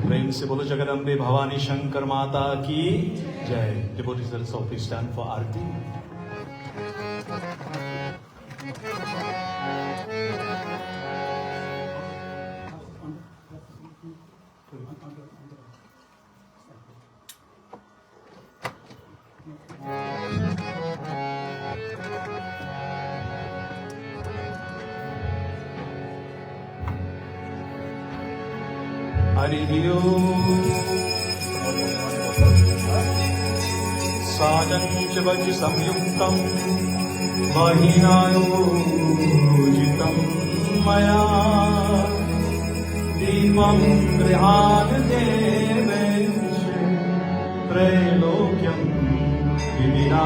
प्रेम से बोलो जगदम्बे भवानी शंकर माता की जय। Devotees let's all please stand for aarti. हरि साजं च वच संयुक्तं महिनायोजितं मया दीपं गृहात् देवेश त्रैलोक्यं विदिनापहम्।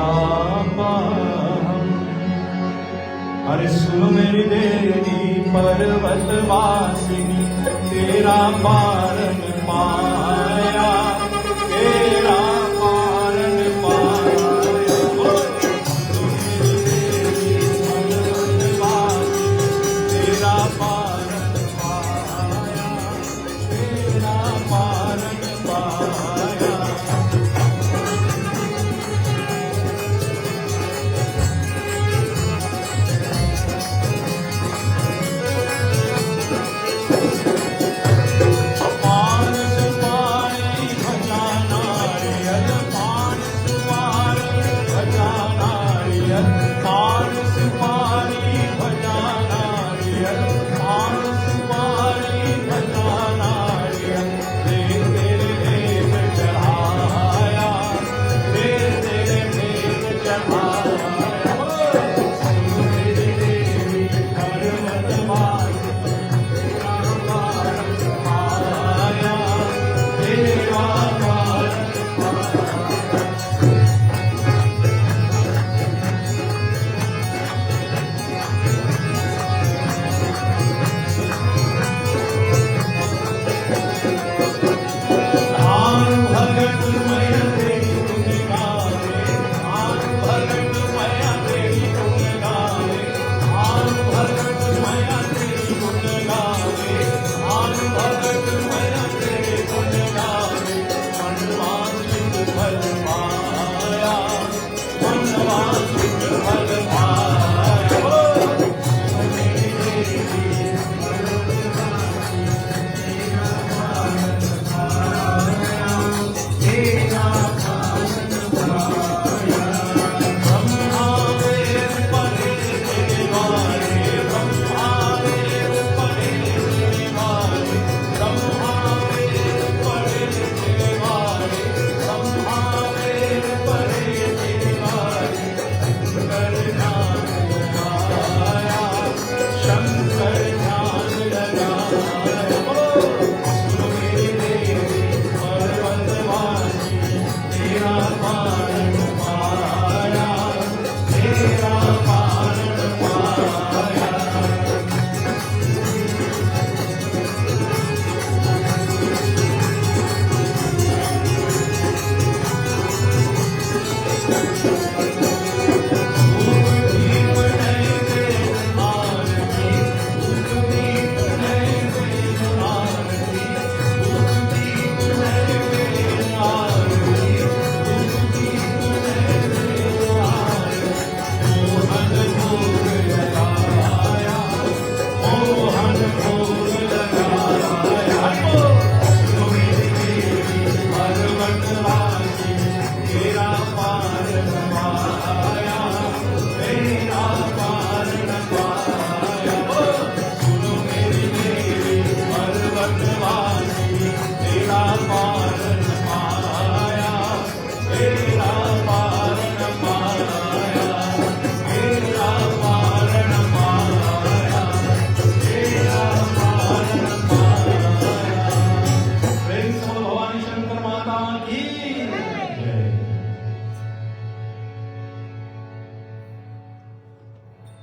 हरि सुन मेरी देवी पर्वतवासिनी तेरा पारन पाया, तेरा पारन पाया। तेरा पारन पाया, तेरा पारन पाया। अपार से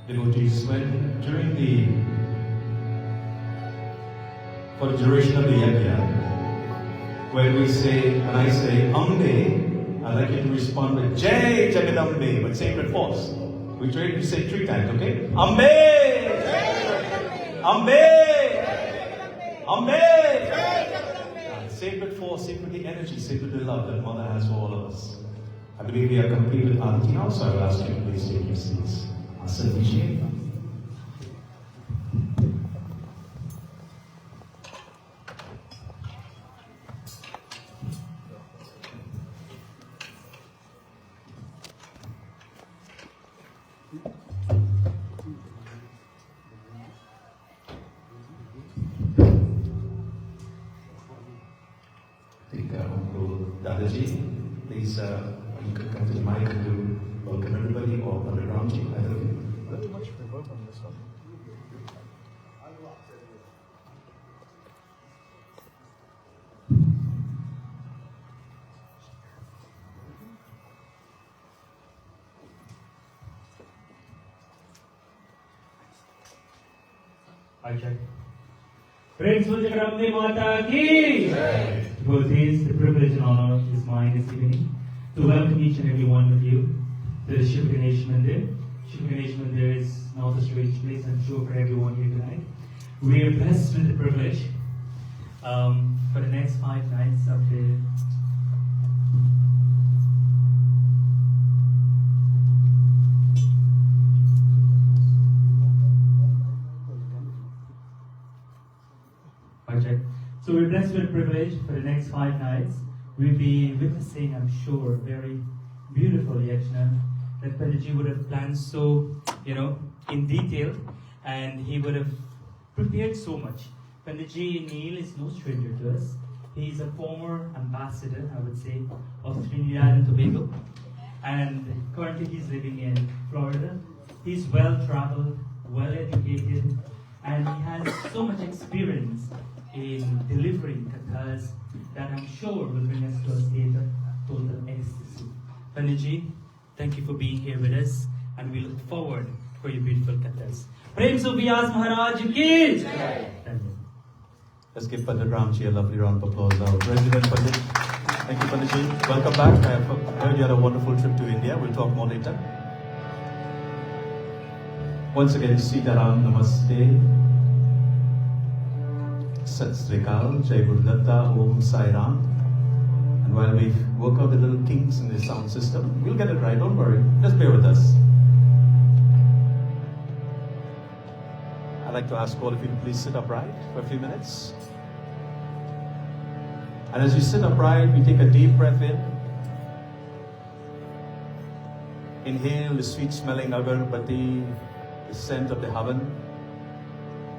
Devotees, for the duration of the yajna, when I say Ambe, I'd like you to respond with Jai Jagadambe, but say it with force. We try to say 3 times, okay? Ambe! Ambe! Ambe! Say it with force, say it with the energy, say it with the love that Mother has for all of us. I believe we are complete with Aarti now, so I will ask you to please take your seats. Asante. Dadaji, please, you could come to the mic and do welcome everybody, or around you, either of you. Very much for work on this one. Friends, Jagadambe Mata ki! Devotees, the privilege and honor is mine this evening to welcome each and every one of you to the Shiva Ganesh Mandir. Shiva Ganesh Mandir is not a strange place, I'm sure, for everyone here tonight. We are blessed with the privilege for the next 5 nights of the So we're blessed with the privilege for the next 5 nights. We'll be witnessing, I'm sure, very beautiful yajna that Panditji would have planned so, in detail, and he would have prepared so much. Panditji Neil is no stranger to us. He's a former ambassador, I would say, of Trinidad and Tobago, and currently he's living in Florida. He's well-traveled, well-educated, and he has so much experience in delivering kathas that I'm sure will bring us to a state of total ecstasy. Panditji, thank you for being here with us, and we look forward for your beautiful kathas. Prem so Vyas Maharaj ki Jai. Let's give Pandit Ramji a lovely round of applause. Our President Pandit. Thank you, Panditji. Welcome back. I have heard you had a wonderful trip to India. We'll talk more later. Once again, Sitaram Namaste. Sat Sri Akal, Jai Gurudatta, Om Sai Ram. And while we work out the little kinks in the sound system, we'll get it right, don't worry. Just bear with us. I'd like to ask all of you to please sit upright for a few minutes. And as you sit upright, we take a deep breath in. Inhale the sweet-smelling agarbatti, the scent of the havan.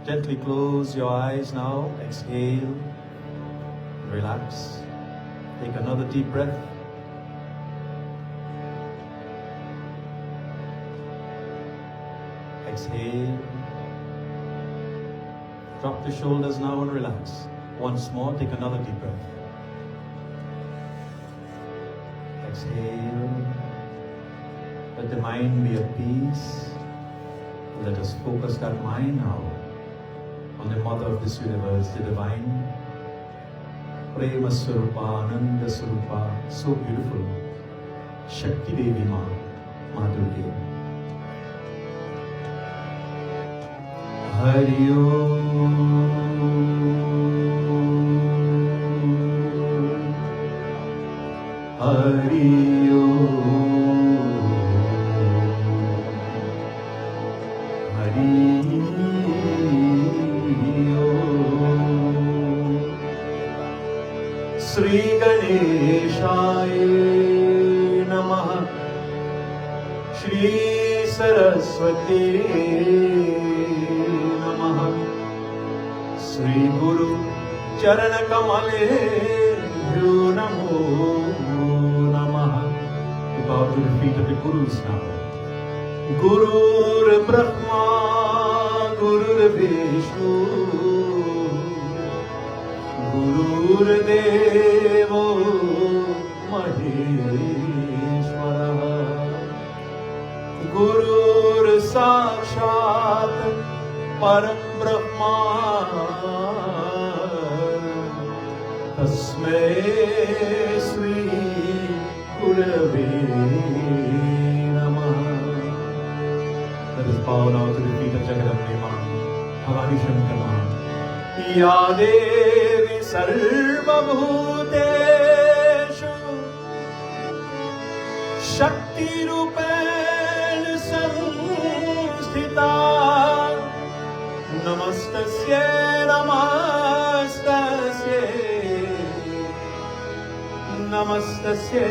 Gently close your eyes now. Exhale. Relax. Take another deep breath. Exhale. Drop the shoulders now and relax. Once more, take another deep breath. exhale. Let the mind be at peace. Let us focus that mind now on the Mother of this universe, the Divine Prema Swarupa, Ananda Swarupa, so beautiful. Shakti Devi Ma, Ma Durga. Hari Om. Hari Om. Hari Om. Shri Ganeshaya Namaha. Shri Saraswati Namaha. Shri Guru Charana Kamale Namo Namaha. We bow to the feet of the Gurus now. Gurur Brahma, Gurur Vishnu, Gurur Devo Maheshwara, Gurur Sakshat Param Brahma, Tasmai Sri Gurave Namah. Let us bow now to the feet of Jagadambe Ma, Bhavani Shankar Ma. Ya Devi Sarva Bhuteshu Shakti Rupen Samsthita. Namastasya Namastasya Namastasya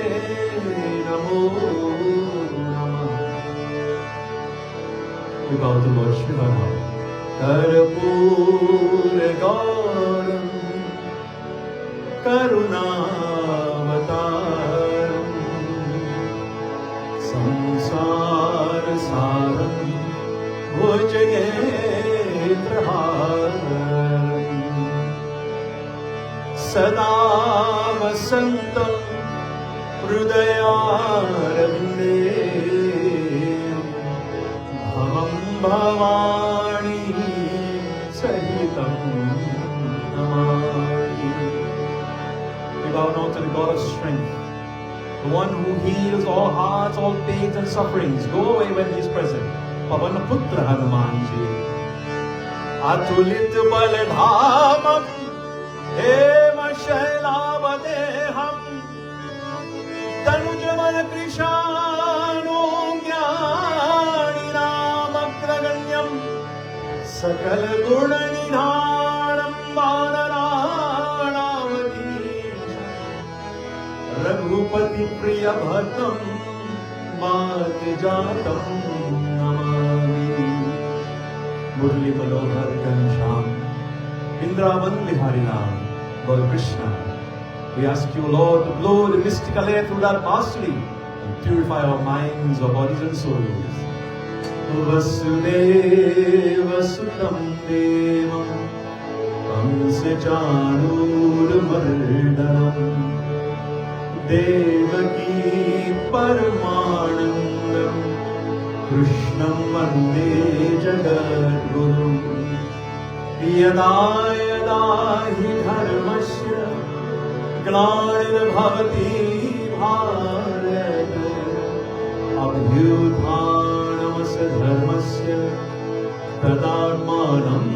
Namo Namah. We bow to Lord Shiva now. Karpura Gauram Karunavataram Samsara Saram Bhujagetraharam Sada Vasantam Hrudayaravinde Bhavam Bhavani Sahitam Namani. We bow now to the God of strength, the one who heals all hearts, all pains and sufferings. Go away when he is present. Pavan Putra Hanumanji. Atulit Baladhamam Hema Shailavadeham Tanujavan Krishano Jnani Sakal Guna Nidhanam Vanaranavadisha Raghupati Priya Bhatam Mat Jatam Namami. Murli Manohar Ghanshyam Vrindavan Bihari Ram, Lord Krishna, we ask you, Lord, to blow the mystical air through that mastery and purify our minds, our bodies and souls. Vasudeva Sutam Devam Kamsachanur Mardanam Devaki Paramanandam Krishnam Vande Jagadguru. Yada yada hi dharmasya glanirabhavati bharat abhyuthanamasa dharmasya tadatmanam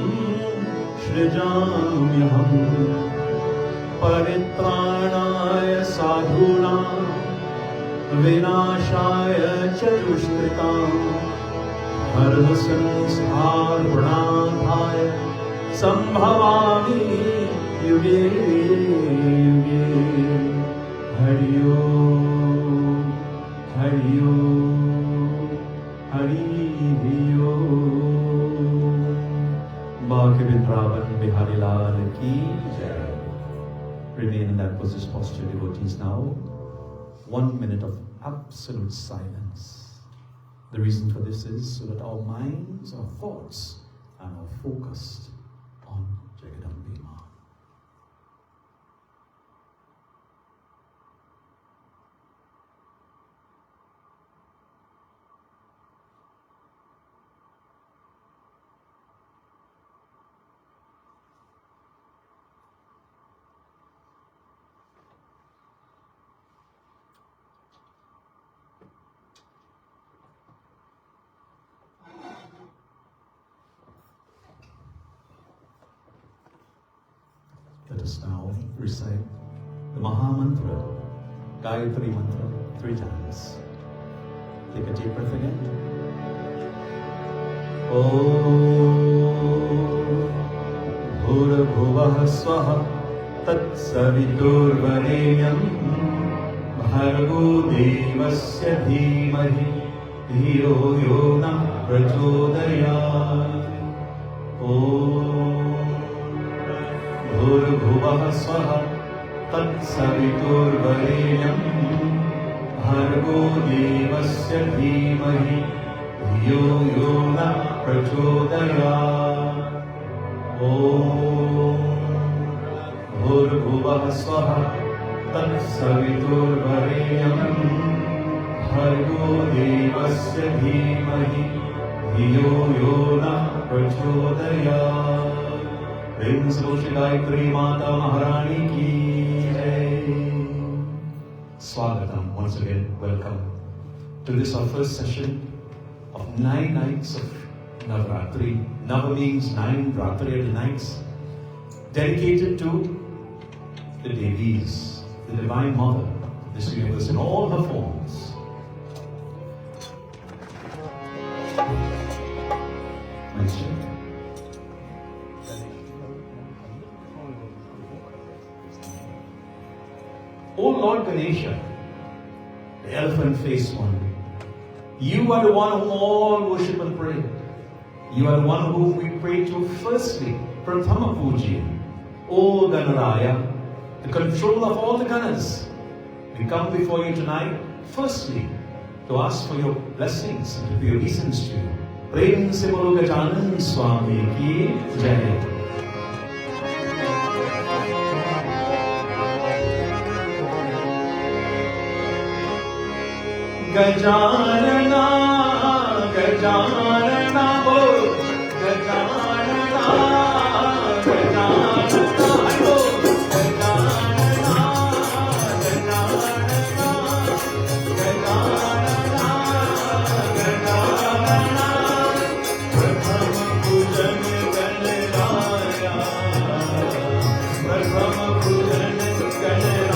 srijamyaham paritranaya sadhunam vinashaya chadushritam dharmasamsarvanadhaya Sambhavami yuge yuge. Hari Om, Hari Om, Hari Om. Bhakti Vrindavan Bihari Lal ki jai. Remain in that Buddhist posture, devotees, now. 1 minute of absolute silence. The reason for this is so that our minds, our thoughts are now focused on Jagadambe Ma. us now recite the Maha Mantra, Gayatri Mantra, 3 times. Take a deep breath again. Om Bhurabhuvah Swaha Tat Saviturvarenyam Bhargo Devasya Dhimahi Dhiyo Yona Prachodayat. Om Bhurabhuvah Swaha Tat Saviturvarenyam Bhargo Devasya Dhimahi Dhiyo Yona Prachodayat. Om Bhurabhuvah Swaha Tat Saviturvarenyam Bhargo Devasya Dhimahi Dhiyo Yona Prachodayat. Prem se bol Shri Gayatri Mata Maharani ki jai. Swagatam, once again, welcome to this our first session of 9 nights of Navaratri. Nava means 9, Ratri are the nights, dedicated to the Devis, the Divine Mother of this universe in all her forms. O Lord Ganesha, the elephant-faced one, you are the one whom all worship and pray. You are the one whom we pray to firstly, Prathama Puji, O Ganaraya, the control of all the Ganas. We come before you tonight, firstly, to ask for your blessings and to be obeisance to you. Prem se bolo Gajanan Swami ki jai. Gajanana, Gajanana, oh, Gajanana, Gajanana, oh, Gajanana, Gajanana, Gajanana, Prathama Pujan Ganaraya, Prathama Pujan Ganaraya.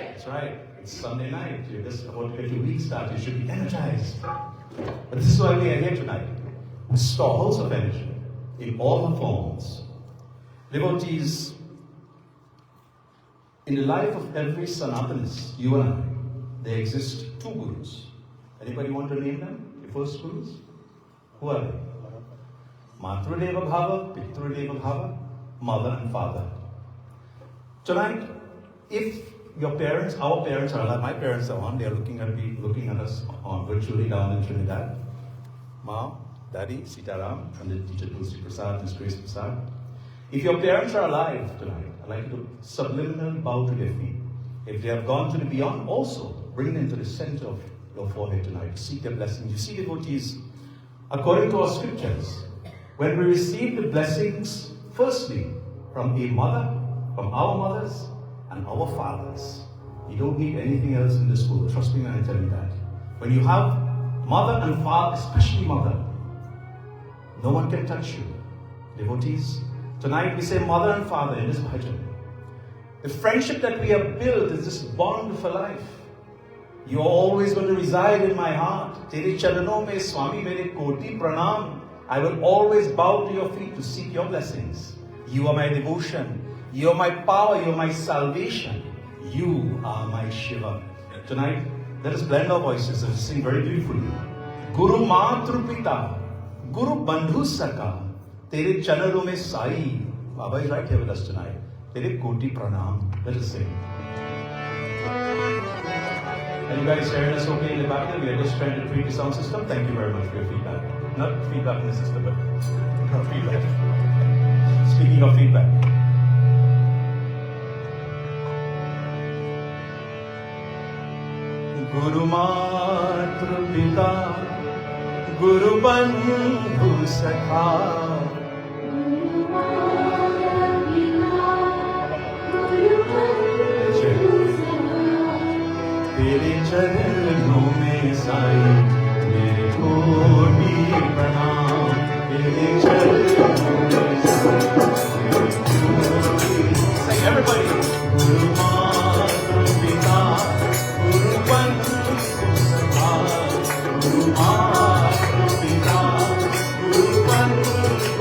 That's right, it's Sunday night. You're just about to get your week started. You should be energized. But this is why we are here tonight. Stalls of energy in all her forms. Devotees, in the life of every Sanatanist, you and I, there exist two gurus. Anybody want to name them? The first gurus? Who are they? Matrudeva Bhava, Pitrudeva Bhava, mother and father. Tonight, if your parents, our parents are alive, my parents are on, they are looking at us virtually down in Trinidad. Mom, Daddy, Sitaram, and the teacher Tulsi Persad, Miss Grace Persad. If your parents are alive tonight, I'd like you to subliminally bow to their feet. If they have gone to the beyond, also bring them to the center of your forehead tonight to seek their blessings. You see, devotees, according to our scriptures, when we receive the blessings, firstly, from a mother, from our mothers, and our fathers, you don't need anything else in this world. Trust me when I tell you that. When you have mother and father, especially mother, no one can touch you. Devotees, tonight we say mother and father in this bhajan. The friendship that we have built is this bond for life. You are always going to reside in my heart. Tere charanon mein Swami mere koti pranam. I will always bow to your feet to seek your blessings. You are my devotion. You are my power. You are my salvation. You are my Shiva. Tonight, let us blend our voices and sing very beautifully. Guru Matru Pita, Guru Bandhu Saka, Tere charanon mein Sai. Baba is right here with us tonight. Tere koti pranam. Let us sing. Are you guys hearing us okay in the back there? We are just trying to tweak the sound system. Thank you very much for your feedback. Not feedback in the system, but feedback. Speaking of feedback. Guru Matru Pita, Guru Bandhu Sakha, तेरे चरणों में साई मेरे कोटि प्रणाम तेरे चरणों में साई मेरे कोटि Sing everybody Guru Matru Pita Guru Bandhu Sakha Guru Matru Pita Guru Bandhu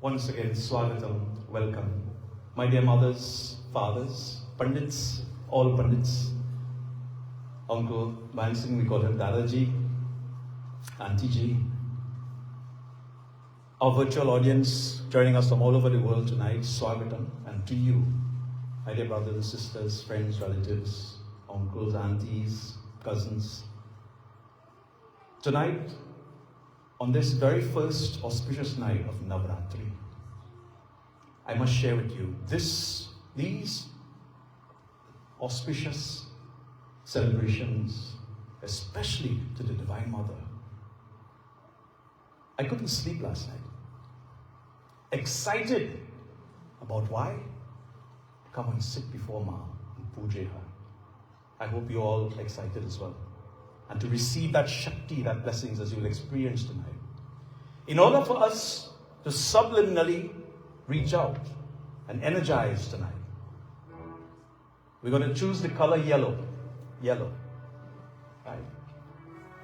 Once again, Swagatam, welcome. My dear mothers, fathers, Pandits, all Pandits, Uncle Mansingh, we call him Dadaji, Auntie Ji, our virtual audience joining us from all over the world tonight, Swagatam, and to you, my dear brothers and sisters, friends, relatives, uncles, aunties, cousins. Tonight, on this very first auspicious night of Navaratri, I must share with you these auspicious celebrations, especially to the Divine Mother. I couldn't sleep last night. Excited about why? Come and sit before Ma and puja her. I hope you're all excited as well. And to receive that Shakti, that blessings as you will experience tonight. In order for us to subliminally reach out and energize tonight, we're going to choose the color yellow. Yellow. Right?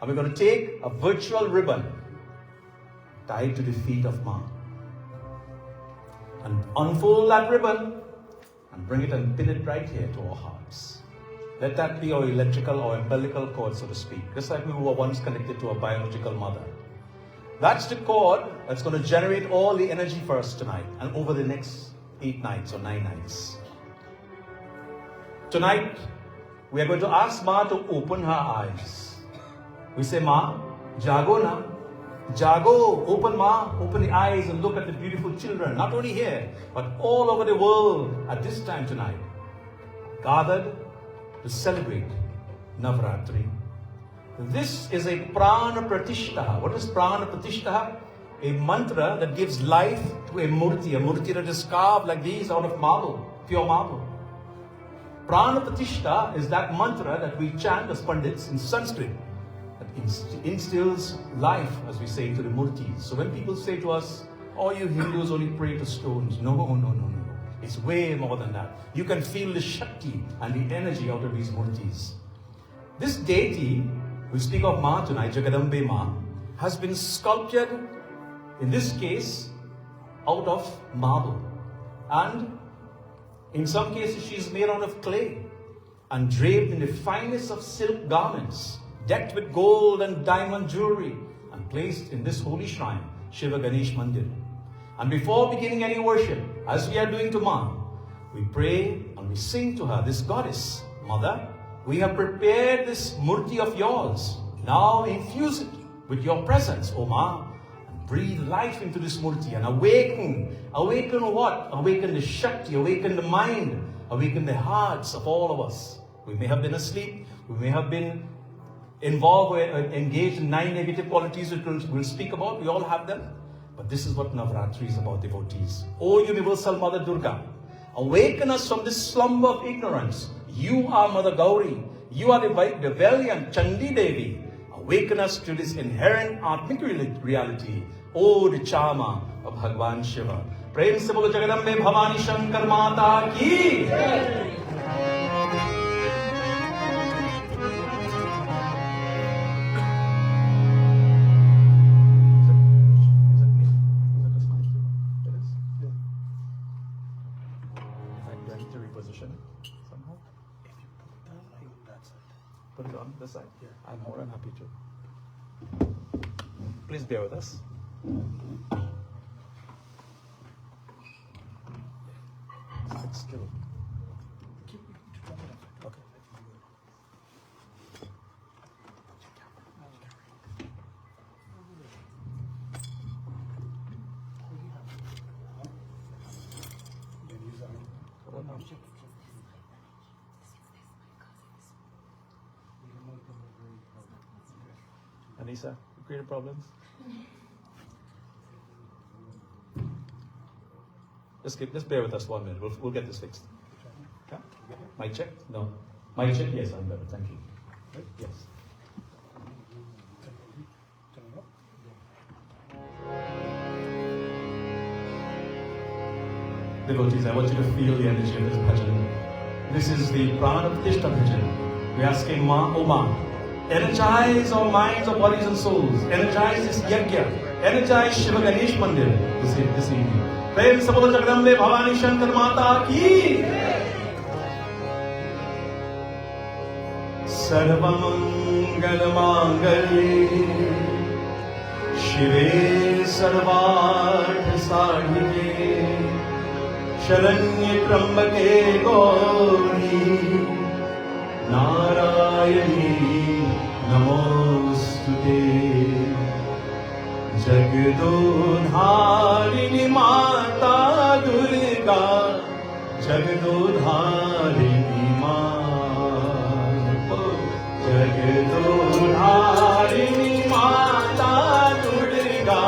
And we're going to take a virtual ribbon tied to the feet of Ma. And unfold that ribbon and bring it and pin it right here to our hearts. Let that be our electrical or umbilical cord, so to speak. Just like we were once connected to a biological mother. That's the cord that's going to generate all the energy for us tonight and over the next 8 nights or 9 nights. Tonight, we are going to ask Ma to open her eyes. We say, Ma, jago na. Jago, open Ma, open the eyes and look at the beautiful children, not only here, but all over the world at this time tonight, gathered to celebrate Navaratri. This is a prana pratishta. What is prana pratishta? A mantra that gives life to a murti that is carved like these out of marble, pure marble. Prana pratishta is that mantra that we chant as Pandits in Sanskrit, that instills life, as we say, into the murtis. So when people say to us, oh, you Hindus only pray to stones. No. It's way more than that. You can feel the Shakti and the energy out of these murtis. This deity, we speak of Ma tonight, Jagadambe Ma, has been sculptured, in this case, out of marble. And in some cases, she is made out of clay and draped in the finest of silk garments, decked with gold and diamond jewelry, and placed in this holy shrine, Shiva Ganesh Mandir. And before beginning any worship, as we are doing to Ma, we pray and we sing to her, this goddess, Mother, we have prepared this murti of yours. Now infuse it with your presence, O Ma, and breathe life into this murti and awaken. Awaken what? Awaken the Shakti, awaken the mind, awaken the hearts of all of us. We may have been asleep, we may have been involved or engaged in 9 negative qualities that we'll speak about. We all have them. But this is what Navaratri is about, devotees. O Universal Mother Durga, awaken us from this slumber of ignorance. You are Mother Gauri. You are the valiant Chandi Devi. Awaken us to this inherent Atmic reality. O the Chama of Bhagwan Shiva. Prem se bolo Jagadambe Bhavani Shankar Mata ki. Put it on this side? Yeah. I'm more than happy to. Please bear with us. Sit still. Okay. Anissa, you created problems? Just bear with us 1 minute. We'll get this fixed. Mic check? No. Mic check? Yes, I'm better. Thank you. Right? Yes. Devotees, I want you to feel the energy of this bhajan. This is the Prana Pratishtha bhajan. We're asking Ma, O Ma, energize our minds, our bodies and souls. Energize this yajna. Energize Shiva Ganesh Mandir this evening. Prem Sabolo Jagdambe Bhavani Shankar Mata ki. Sarvamangal Mangali Shive Sarvarth Sadhike Sharanya Trambake Gauri Narayani Namostute Jagadodharini Mata Durga Jagadodharini Mata Jagadodharini Mata Durga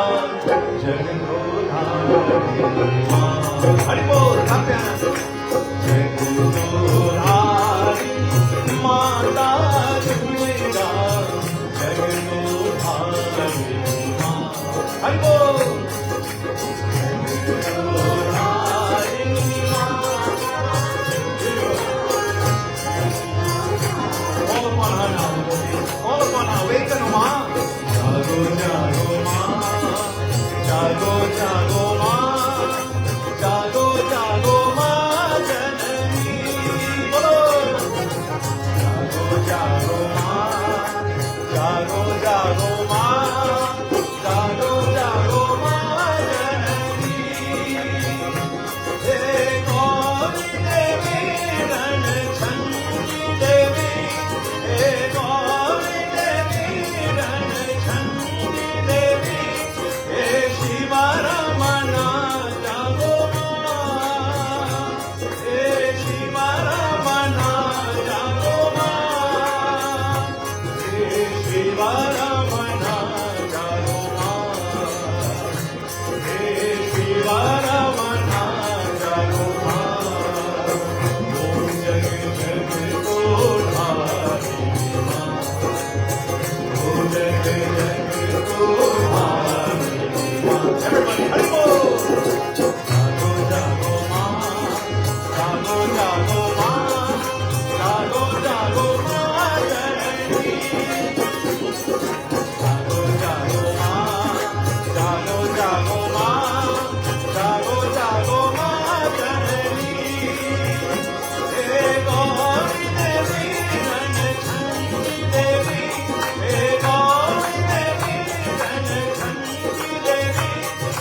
Jagadodharini Mata Haribol, Jagadodharini Mata Durga Jagadodharini Mata Haribol, Jagadodharini Mata. All upon her now, all upon her. Awaken, Ma. Jago, jago, Ma. Jago, jago, Ma. Jago, jago, Ma. Janani. Bolo. Jago, jago, Ma. Jago, jago, Ma. Jago, jago, Ma. Janani. Hey, Gauri Devi, Rana Chandi Devi. Hey, Gauri Devi, Rana Chandi Devi. Hey, Shiva Ramana Jago Ma. Hey, Shiva Ramana Jago Ma. Hey, Shiva Ramana Jago Ma. Hey, Shiva Ramana Jago Ma. Om Jag Jagadodharini Ma. Om Jag Jagadodharini Ma. Everybody, Haribol! Jago, jago, Ma. Jago, jago, Ma. Jago, jago, Ma. Janani. Jago, jago, Ma. Jago, jago, Ma. Jago, jago, Ma. Janani. Hey, Gauri Devi, Rana Chandi Devi. Hey, Gauri Devi, Rana Chandi Devi.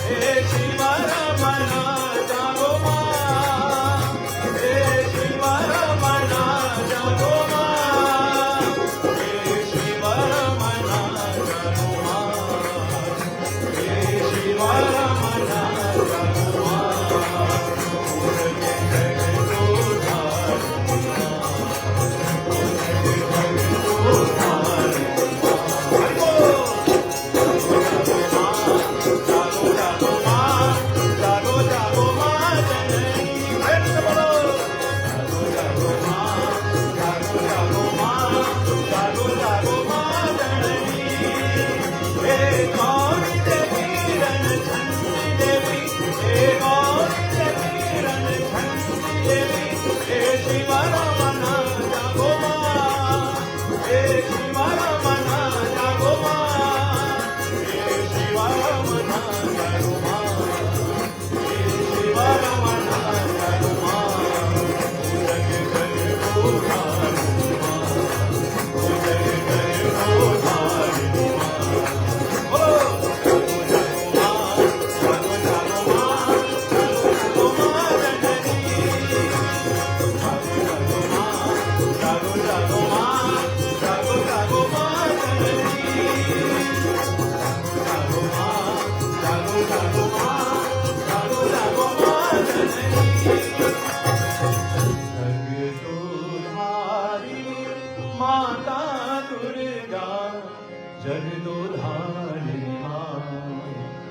Hey, Shiva Ramana Jago Ma. Hey, Shiva Ramana Jago Ma. Hey, Shiva Ramana Jago Ma. Hey, Shiva Ramana Jago Ma.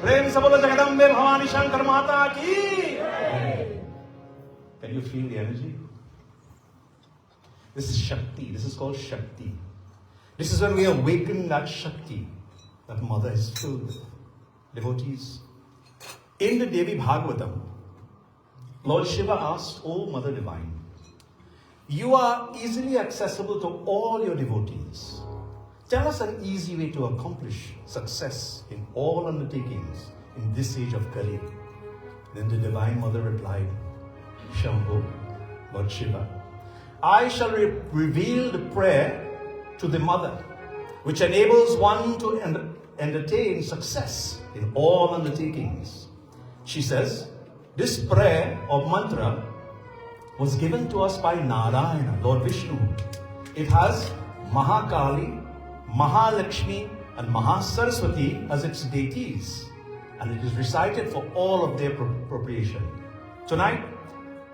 प्रेम से बोलो जगदम्बे भवानी शंकर माता की. Can you feel the energy? This is Shakti. This is called Shakti. This is when we awaken that Shakti that Mother is filled with. Devotees, in the Devi Bhagavatam, Lord Shiva asked, O Mother Divine, you are easily accessible to all your devotees. Tell us an easy way to accomplish success in all undertakings in this age of Kali. Then the Divine Mother replied, Shambho, Lord Shiva, I shall reveal the prayer to the Mother, which enables one to entertain success in all undertakings. She says, this prayer or mantra was given to us by Narayana, Lord Vishnu. It has Mahakali, Mahalakshmi and Mahasaraswati as its deities, and it is recited for all of their appropriation. Tonight,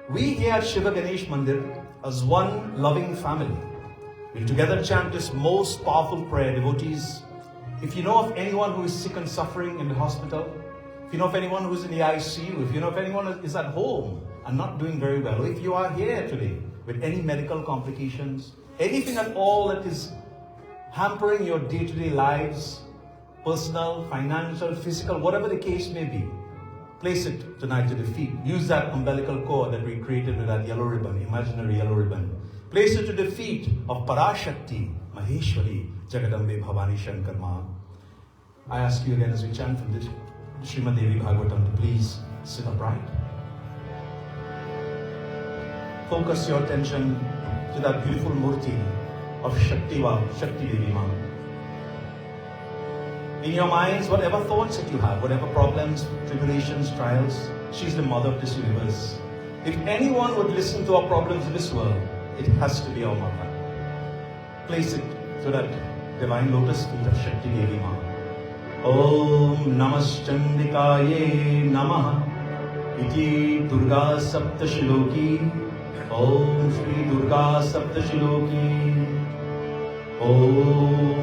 we here at Shiva Ganesh Mandir as one loving family will together chant this most powerful prayer. Devotees, if you know of anyone who is sick and suffering in the hospital, if you know of anyone who is in the ICU, if you know of anyone who is at home and not doing very well, or if you are here today with any medical complications, anything at all that is hampering your day-to-day lives, personal, financial, physical, whatever the case may be, place it tonight to the feet. Use that umbilical cord that we created with that yellow ribbon, imaginary yellow ribbon. Place it to the feet of Parashakti, Maheshwari, Jagadambe Bhavani Shankar Ma. I ask you again as we chant from the Srimad Devi Bhagavatam to please sit upright. Focus your attention to that beautiful murti of Shakti Devi Ma. In your minds, whatever thoughts that you have, whatever problems, tribulations, trials, she's the mother of this universe. If anyone would listen to our problems in this world, it has to be our mother. Place it to that divine lotus feet of Shakti Devi Ma. Om Namaschandikaye Namaha Iti Durga Saptashiloki. Om Shri Durga Saptashiloki. Om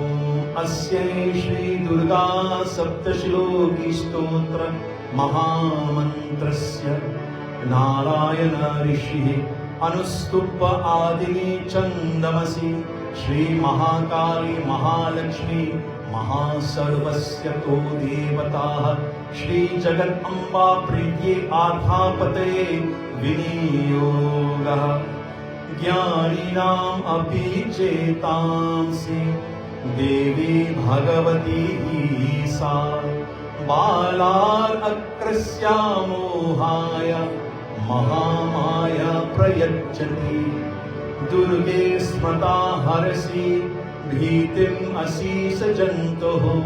Asya Shri Durga Saptashiloki Stotra Mahamantrasya Narayana Rishi Anustupa Adini Chandamasi Shri Mahakali Mahalakshmi Mahasarvasya To Devataha Shri Jagat Amba Pritye Adhapate Viniyogaha Jnaninam Api Chetamsi Devi Bhagavati Sa Balar Akrasya Mohaya Mahamaya Prayachati Durge Smrata Harasi Bhitim Asisa Jantoho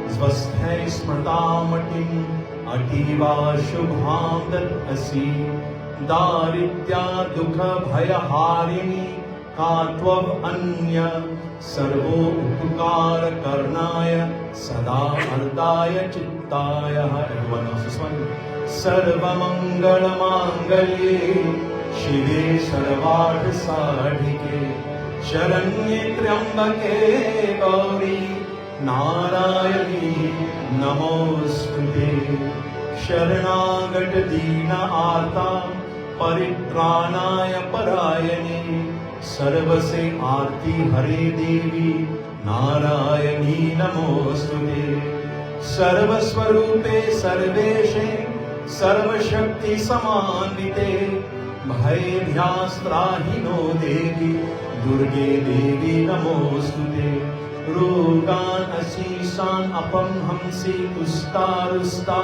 Svasthai Smrata Matim Ativa Shubham Dat Asi Daritya Dukha Bhaya Harini Katvav Anya Sarvo Upukara Karnaya Sada Ardaya Chittaya. Everyone knows this one. Sarva Mangala Mangalye Shive Sarvartha Sadhike Sharanye Triambake Gauri Narayani Namostute Sharanagat Dina Arta Paritranaya Parayani Sarvase Aarti Hare Devi Narayani Namostute Sarvaswarupe Sarveshe Sarvashakti Samanvite Bhairyastrahino Devi Durge Devi Namostute Rogan Asisan Apam Hamsi Tustarusta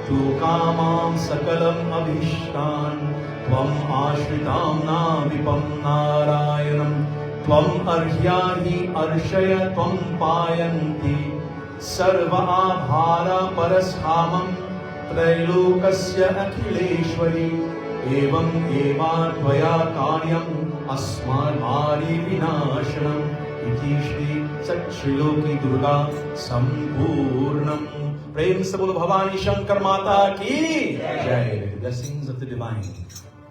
Tukamam Sakalam Abhishtan Tvam Ashritam Navipam Narayanam Tvam Arhyahi Arshaya Tvam Payanti Sarva Abhara Parashamam Trailokasya Akhileshwari Evam Eva Tvaya Karyam Asmad Bhari Vinashanam Iti Shri Sat Shriloki Durga Sampurnam. Prem Sabul Bhavani Shankar Mata Ki Jai. The blessings of the Divine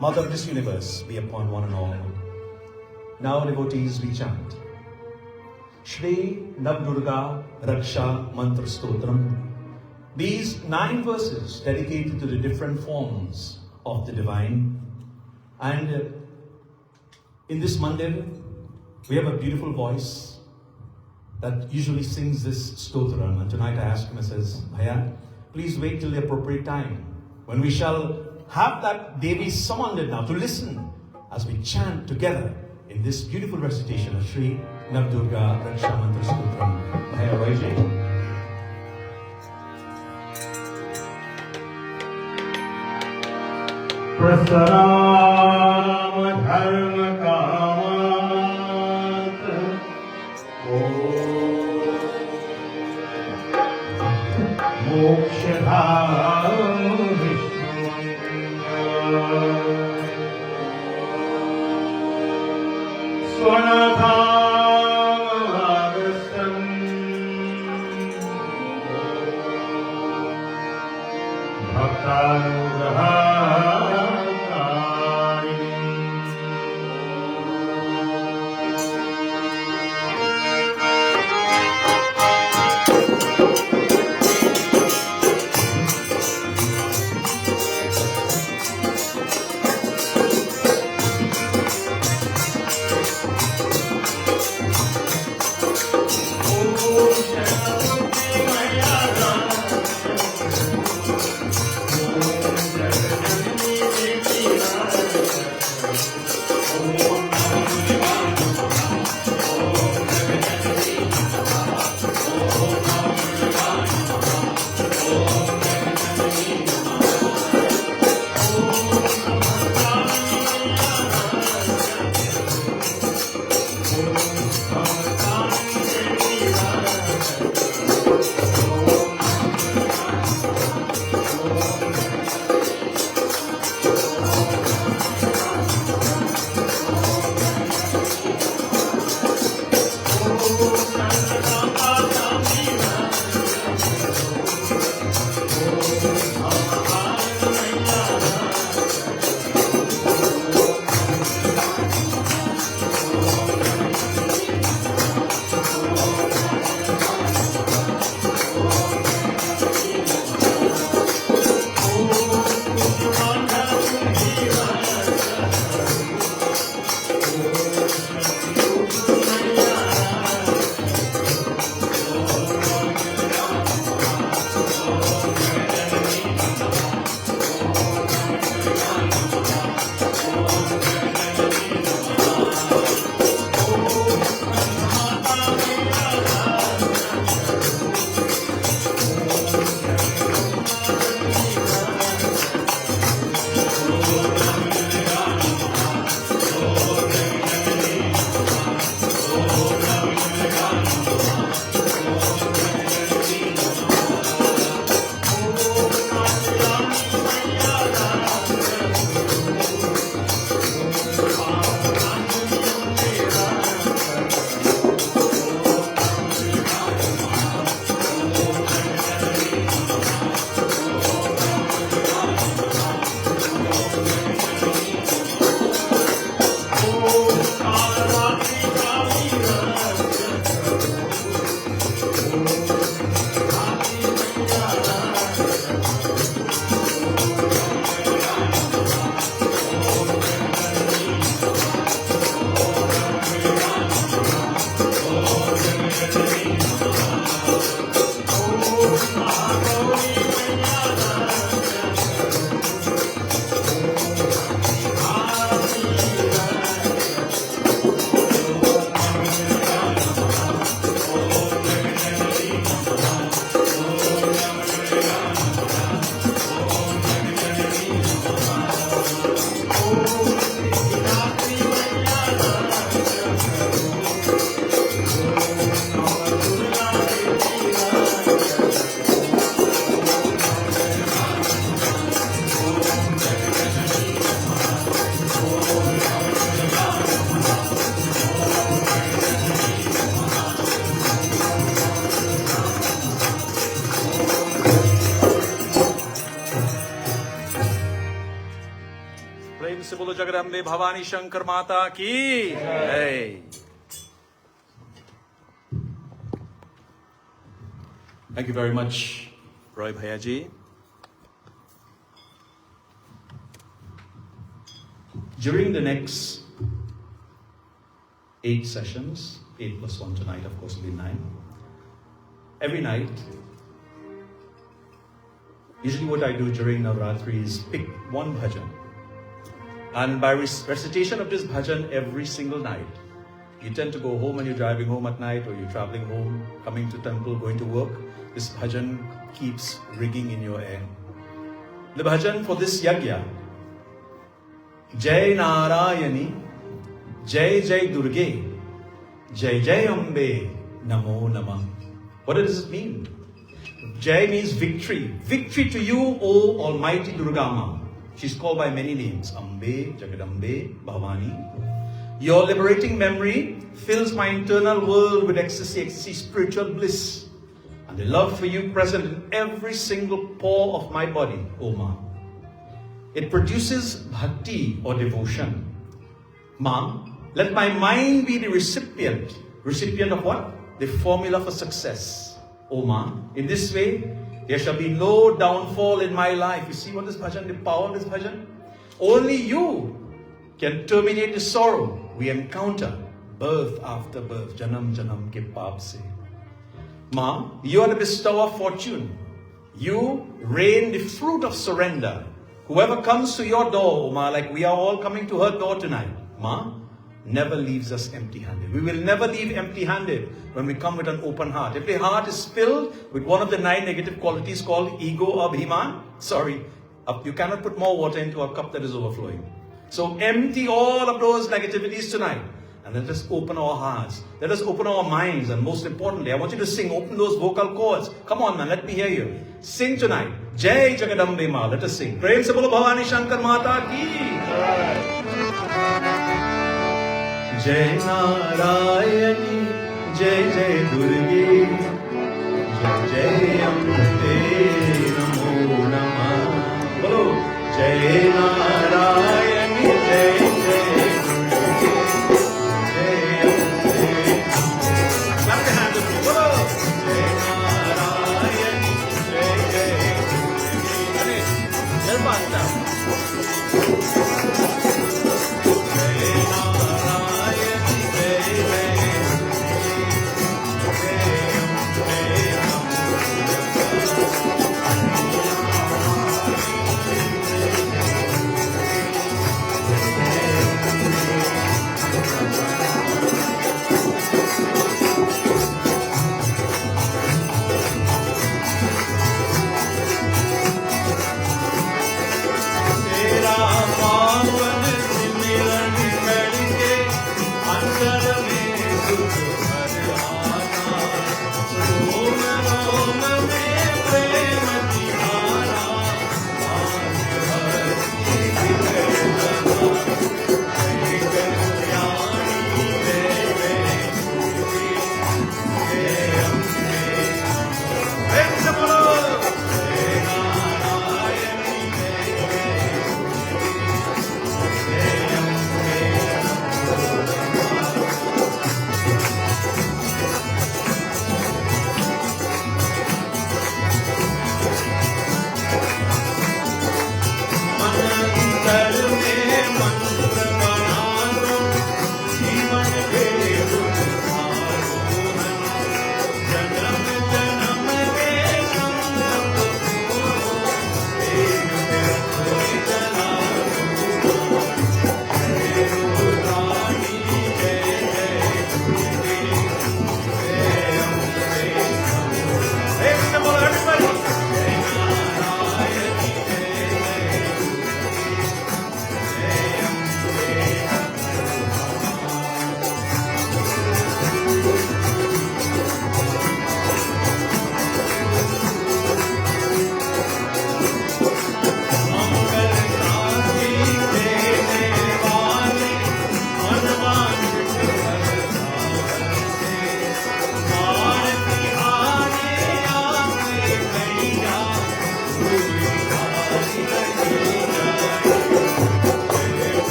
Mother of this universe be upon one and all. Now, devotees, we chant Shri Navdurga Raksha Mantra Stotram. These 9 verses dedicated to the different forms of the Divine, and in this mandir, we have a beautiful voice that usually sings this stotram. And tonight I asked him, I says, Bhaiya, please wait till the appropriate time when we shall have that Devi summoned now to listen as we chant together in this beautiful recitation of Sri Navdurga Raksha Mantra Stotram. Bhaiya Royji. प्रसराम धर्म कामात मोक्षधाम स्वनाथागस्तम् भक्तानुग्रह बोलो जगदम्बे भवानी शंकर माता की जय. Thank you very much, Roy Bhayaji. During the next 8 sessions, 8 plus 1 tonight, of course, will be 9. Every night, usually what I do during Navaratri is pick one bhajan. And by recitation of this bhajan every single night, you tend to go home when you're driving home at night, or you're traveling home, coming to temple, going to work. This bhajan keeps ringing in your ear. The bhajan for this yagya: Jai Narayani, Jai Jai Durge, Jai Jai Ambe, Namo Namah. What does it mean? Jai means victory. Victory to you, O Almighty Durga Ma. She's called by many names: Ambe, Jagadambe, Bhavani. Your liberating memory fills my internal world with ecstasy, spiritual bliss. And the love for you present in every single pore of my body, O Ma. It produces bhakti or devotion. Ma, let my mind be the recipient. Recipient of what? The formula for success. O Ma, in this way, there shall be no downfall in my life. You see what this bhajan, the power of this bhajan? Only you can terminate the sorrow we encounter birth after birth. Janam janam ke paap se. Ma, you are the bestower of fortune. You rain the fruit of surrender. Whoever comes to your door, Ma, like we are all coming to her door tonight, Ma, never leaves us empty-handed. We will never leave empty-handed when we come with an open heart. If the heart is filled with one of the 9 negative qualities called ego or abhiman, sorry, you cannot put more water into a cup that is overflowing. So empty all of those negativities tonight. And let us open our hearts. Let us open our minds. And most importantly, I want you to sing. Open those vocal cords. Come on, man. Let me hear you. Sing tonight. Jai Jagadambe Ma. Let us sing. Prem se bolo Bhavani Shankar Mata ki. Jai Narayani. Jai Jai Durge. Jai Jai Ambe. Namo Namah. Bolo. Jai Narayani. Jai Jai.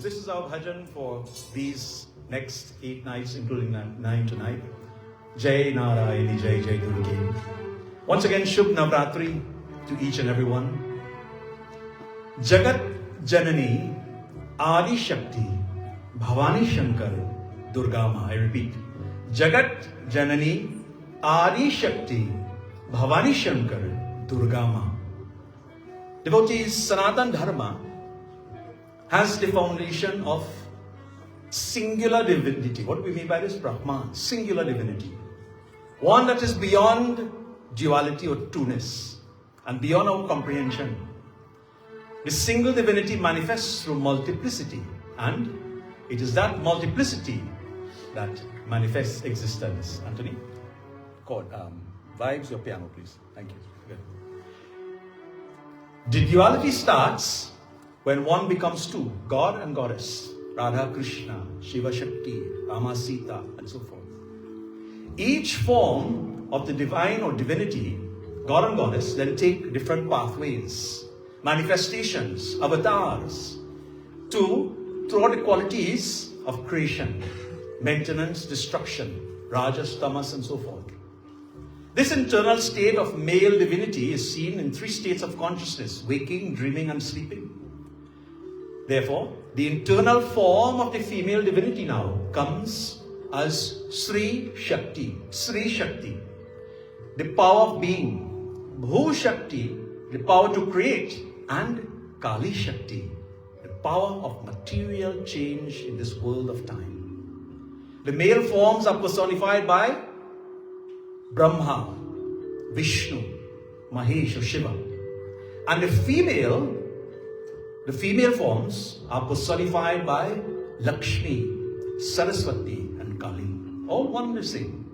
this is our bhajan for these next 8 nights, including 9 tonight. Jai Narayani, Jai Jai Durga. Once again, Shubh Navaratri to each and every one. Jagat Janani Adi Shakti Bhavani Shankar Durga Ma. I repeat. Jagat Janani Adi Shakti Bhavani Shankar Durga Ma. Devotees, Sanatan Dharma has the foundation of singular divinity. What do we mean by this? Brahman, singular divinity. One that is beyond duality or two-ness and beyond our comprehension. The single divinity manifests through multiplicity, and it is that multiplicity that manifests existence. Anthony, vibes your piano, please. Thank you. Good. The duality starts when one becomes two, God and Goddess, Radha Krishna, Shiva Shakti, Rama Sita, and so forth. Each form of the divine or divinity, God and Goddess, then take different pathways, manifestations, avatars, throughout the qualities of creation, maintenance, destruction, rajas, tamas, and so forth. This internal state of male divinity is seen in 3 states of consciousness: waking, dreaming, and sleeping. Therefore, the internal form of the female divinity now comes as Sri Shakti, the power of being, Bhu Shakti, the power to create, and Kali Shakti, the power of material change in this world of time. The male forms are personified by Brahma, Vishnu, Mahesh or Shiva, and the female forms are personified by Lakshmi, Saraswati, and Kali. All one and the same.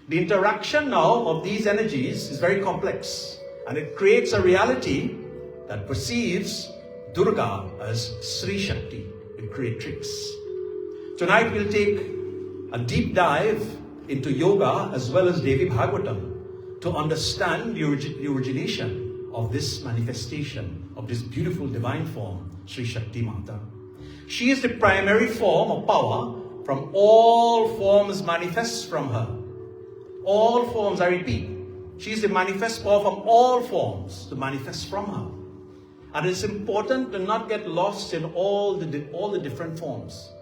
The interaction now of these energies is very complex, and it creates a reality that perceives Durga as Sri Shakti, the creatrix. Tonight we'll take a deep dive into yoga as well as Devi Bhagavatam to understand the origination of this manifestation of this beautiful divine form, Sri Shakti Mata. She is the primary form of power. From all forms manifests from her. All forms, I repeat. She is the manifest power from all forms to manifest from her. And it's important to not get lost in all the different forms.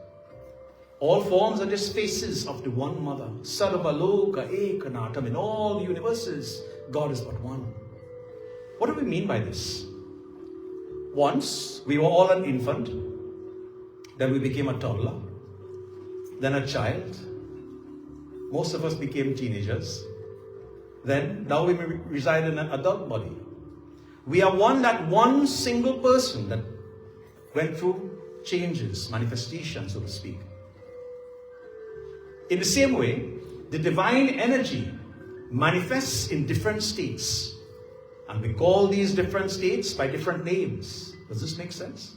All forms are just faces of the one mother. Sarvaloka ekanatam. In all the universes, God is but one. What do we mean by this? Once, we were all an infant. Then we became a toddler. Then a child. Most of us became teenagers. Now we reside in an adult body. We are one single person that went through changes, manifestations, so to speak. In the same way, the divine energy manifests in different states. And we call these different states by different names. Does this make sense?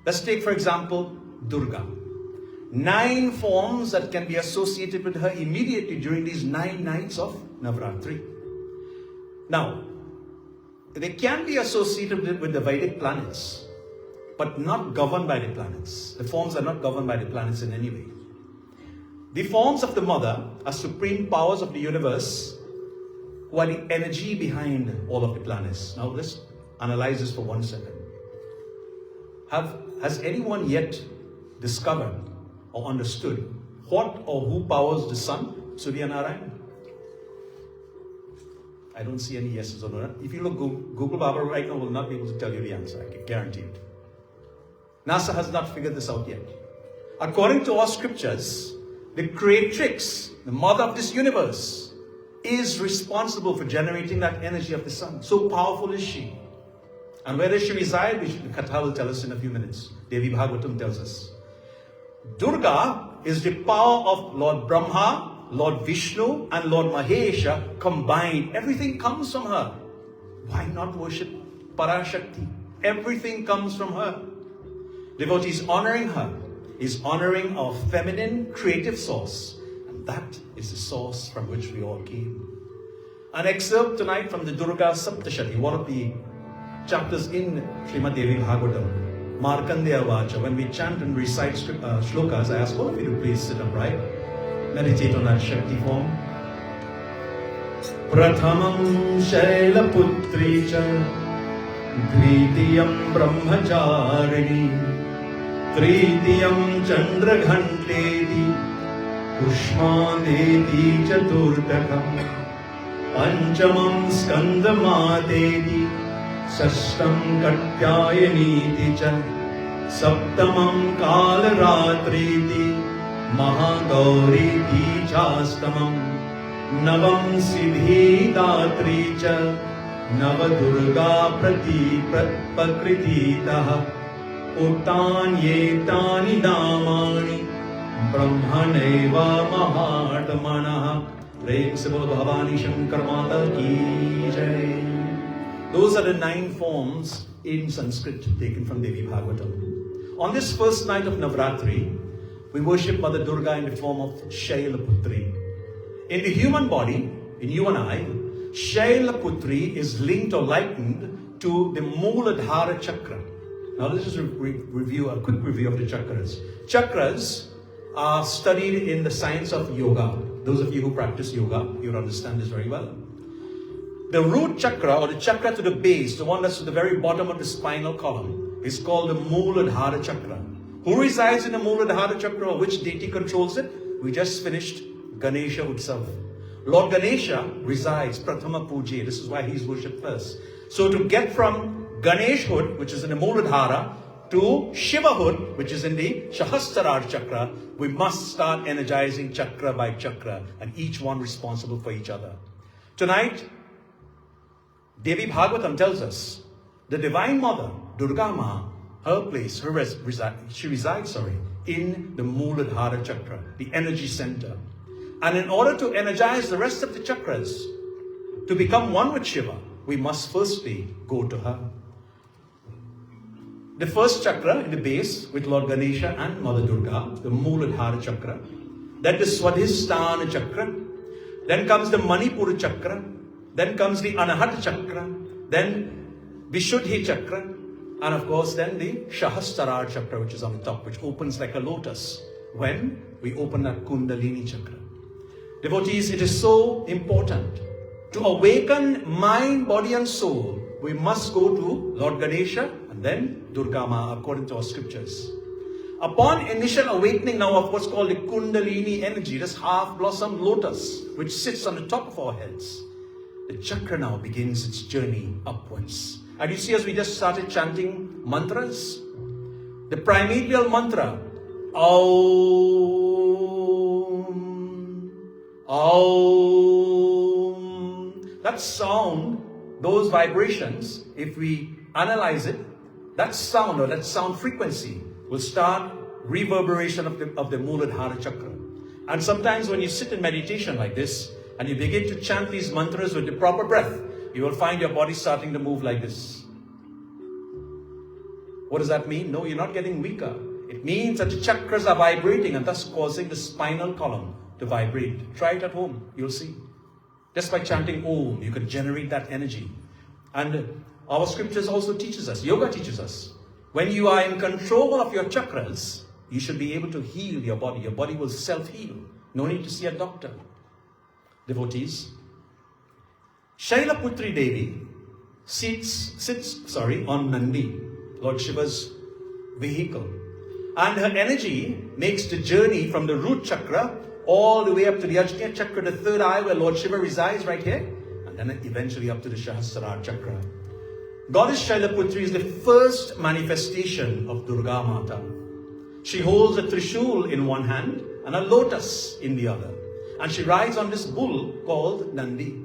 Let's take, for example, Durga. 9 forms that can be associated with her immediately during these 9 nights of Navaratri. Now, they can be associated with the Vedic planets, but not governed by the planets. The forms are not governed by the planets in any way. The forms of the Mother are supreme powers of the universe who are the energy behind all of the planets. Now let's analyze this for 1 second. Has anyone yet discovered or understood what or who powers the sun, Surya Narayan? I don't see any yeses or no. If you look Google Baba right now will not be able to tell you the answer. I can guarantee it. NASA has not figured this out yet. According to our scriptures, the creatrix, the mother of this universe, is responsible for generating that energy of the sun. So powerful is she. And where does she reside? The Katha will tell us in a few minutes. Devi Bhagavatam tells us. Durga is the power of Lord Brahma, Lord Vishnu, and Lord Mahesha combined. Everything comes from her. Why not worship Parashakti? Everything comes from her. Devotees honoring her is honoring our feminine creative source. And that is the source from which we all came. An excerpt tonight from the Durga Saptashati, one of the chapters in Srimad Devi Bhagavatam. Markandeya Vacha. When we chant and recite shlokas, I ask all of you to please sit upright. Meditate on that Shakti form. Prathamam Shailaputri cha Dvitiyam Brahmacharini Tritiyam Chandraghantedi Pushmadeti Chaturtakam Panchamam Skandamadeti Sashtam Katyayaniti cha Saptamam Kalaratriti Mahagauriti Chastamam Navam Siddhi Datri cha Navadurga Prati Pakrititaha Utanyetani Namani Brahmaneva Mahatmanaha Reksabal Bhavani Shankar Mata Ki Jai. Those are the 9 forms in Sanskrit taken from Devi Bhagavatam. On this first night of Navaratri, we worship Mother Durga in the form of Shailaputri. In the human body, in you and I, Shailaputri is linked or likened to the Mooladhara chakra. Now let's just review a quick review of the chakras. Chakras are studied in the science of yoga. Those of you who practice yoga, you'll understand this very well. The root chakra, or the chakra to the base, the one that's at the very bottom of the spinal column, is called the Mooladhara chakra. Who resides in the Mooladhara chakra, or which deity controls it? We just finished Ganesha Utsav. Lord Ganesha resides, Prathama Puja. This is why he's worshipped first. So to get from Ganeshhood, which is in the Mooladhara, to Shivahood, which is in the Sahasrara chakra, we must start energizing chakra by chakra, and each one responsible for each other. Tonight, Devi Bhagavatam tells us the Divine Mother, Durga Ma, her place, she resides in the Mooladhara chakra, the energy center. And in order to energize the rest of the chakras, to become one with Shiva, we must firstly go to her. The first chakra in the base with Lord Ganesha and Mother Durga, the Mooladhara chakra. Then the Swadhisthana chakra. Then comes the Manipura chakra. Then comes the Anahata chakra. Then Vishuddhi chakra. And of course then the Sahasrara chakra, which is on the top, which opens like a lotus when we open that Kundalini chakra. Devotees, it is so important to awaken mind, body and soul. We must go to Lord Ganesha and then Durga Ma, according to our scriptures. Upon initial awakening now of what's called the Kundalini energy, this half-blossomed lotus which sits on the top of our heads, the chakra now begins its journey upwards. And you see, as we just started chanting mantras, the primordial mantra, Aum, Aum, that sound, those vibrations, if we analyze it, that sound or that sound frequency will start reverberation of the Mooladhara chakra. And sometimes when you sit in meditation like this and you begin to chant these mantras with the proper breath, you will find your body starting to move like this. What does that mean? No, you're not getting weaker. It means that the chakras are vibrating and thus causing the spinal column to vibrate. Try it at home, you'll see. Just by chanting Om, you can generate that energy. And our scriptures also teaches us, yoga teaches us, when you are in control of your chakras, you should be able to heal your body. Your body will self-heal. No need to see a doctor. Devotees, Shailaputri Devi sits on Nandi, Lord Shiva's vehicle. And her energy makes the journey from the root chakra all the way up to the Ajna chakra, the third eye where Lord Shiva resides right here, and then eventually up to the Sahasrara chakra. Goddess Shailaputri is the first manifestation of Durga Mata. She holds a trishul in one hand and a lotus in the other. And she rides on this bull called Nandi.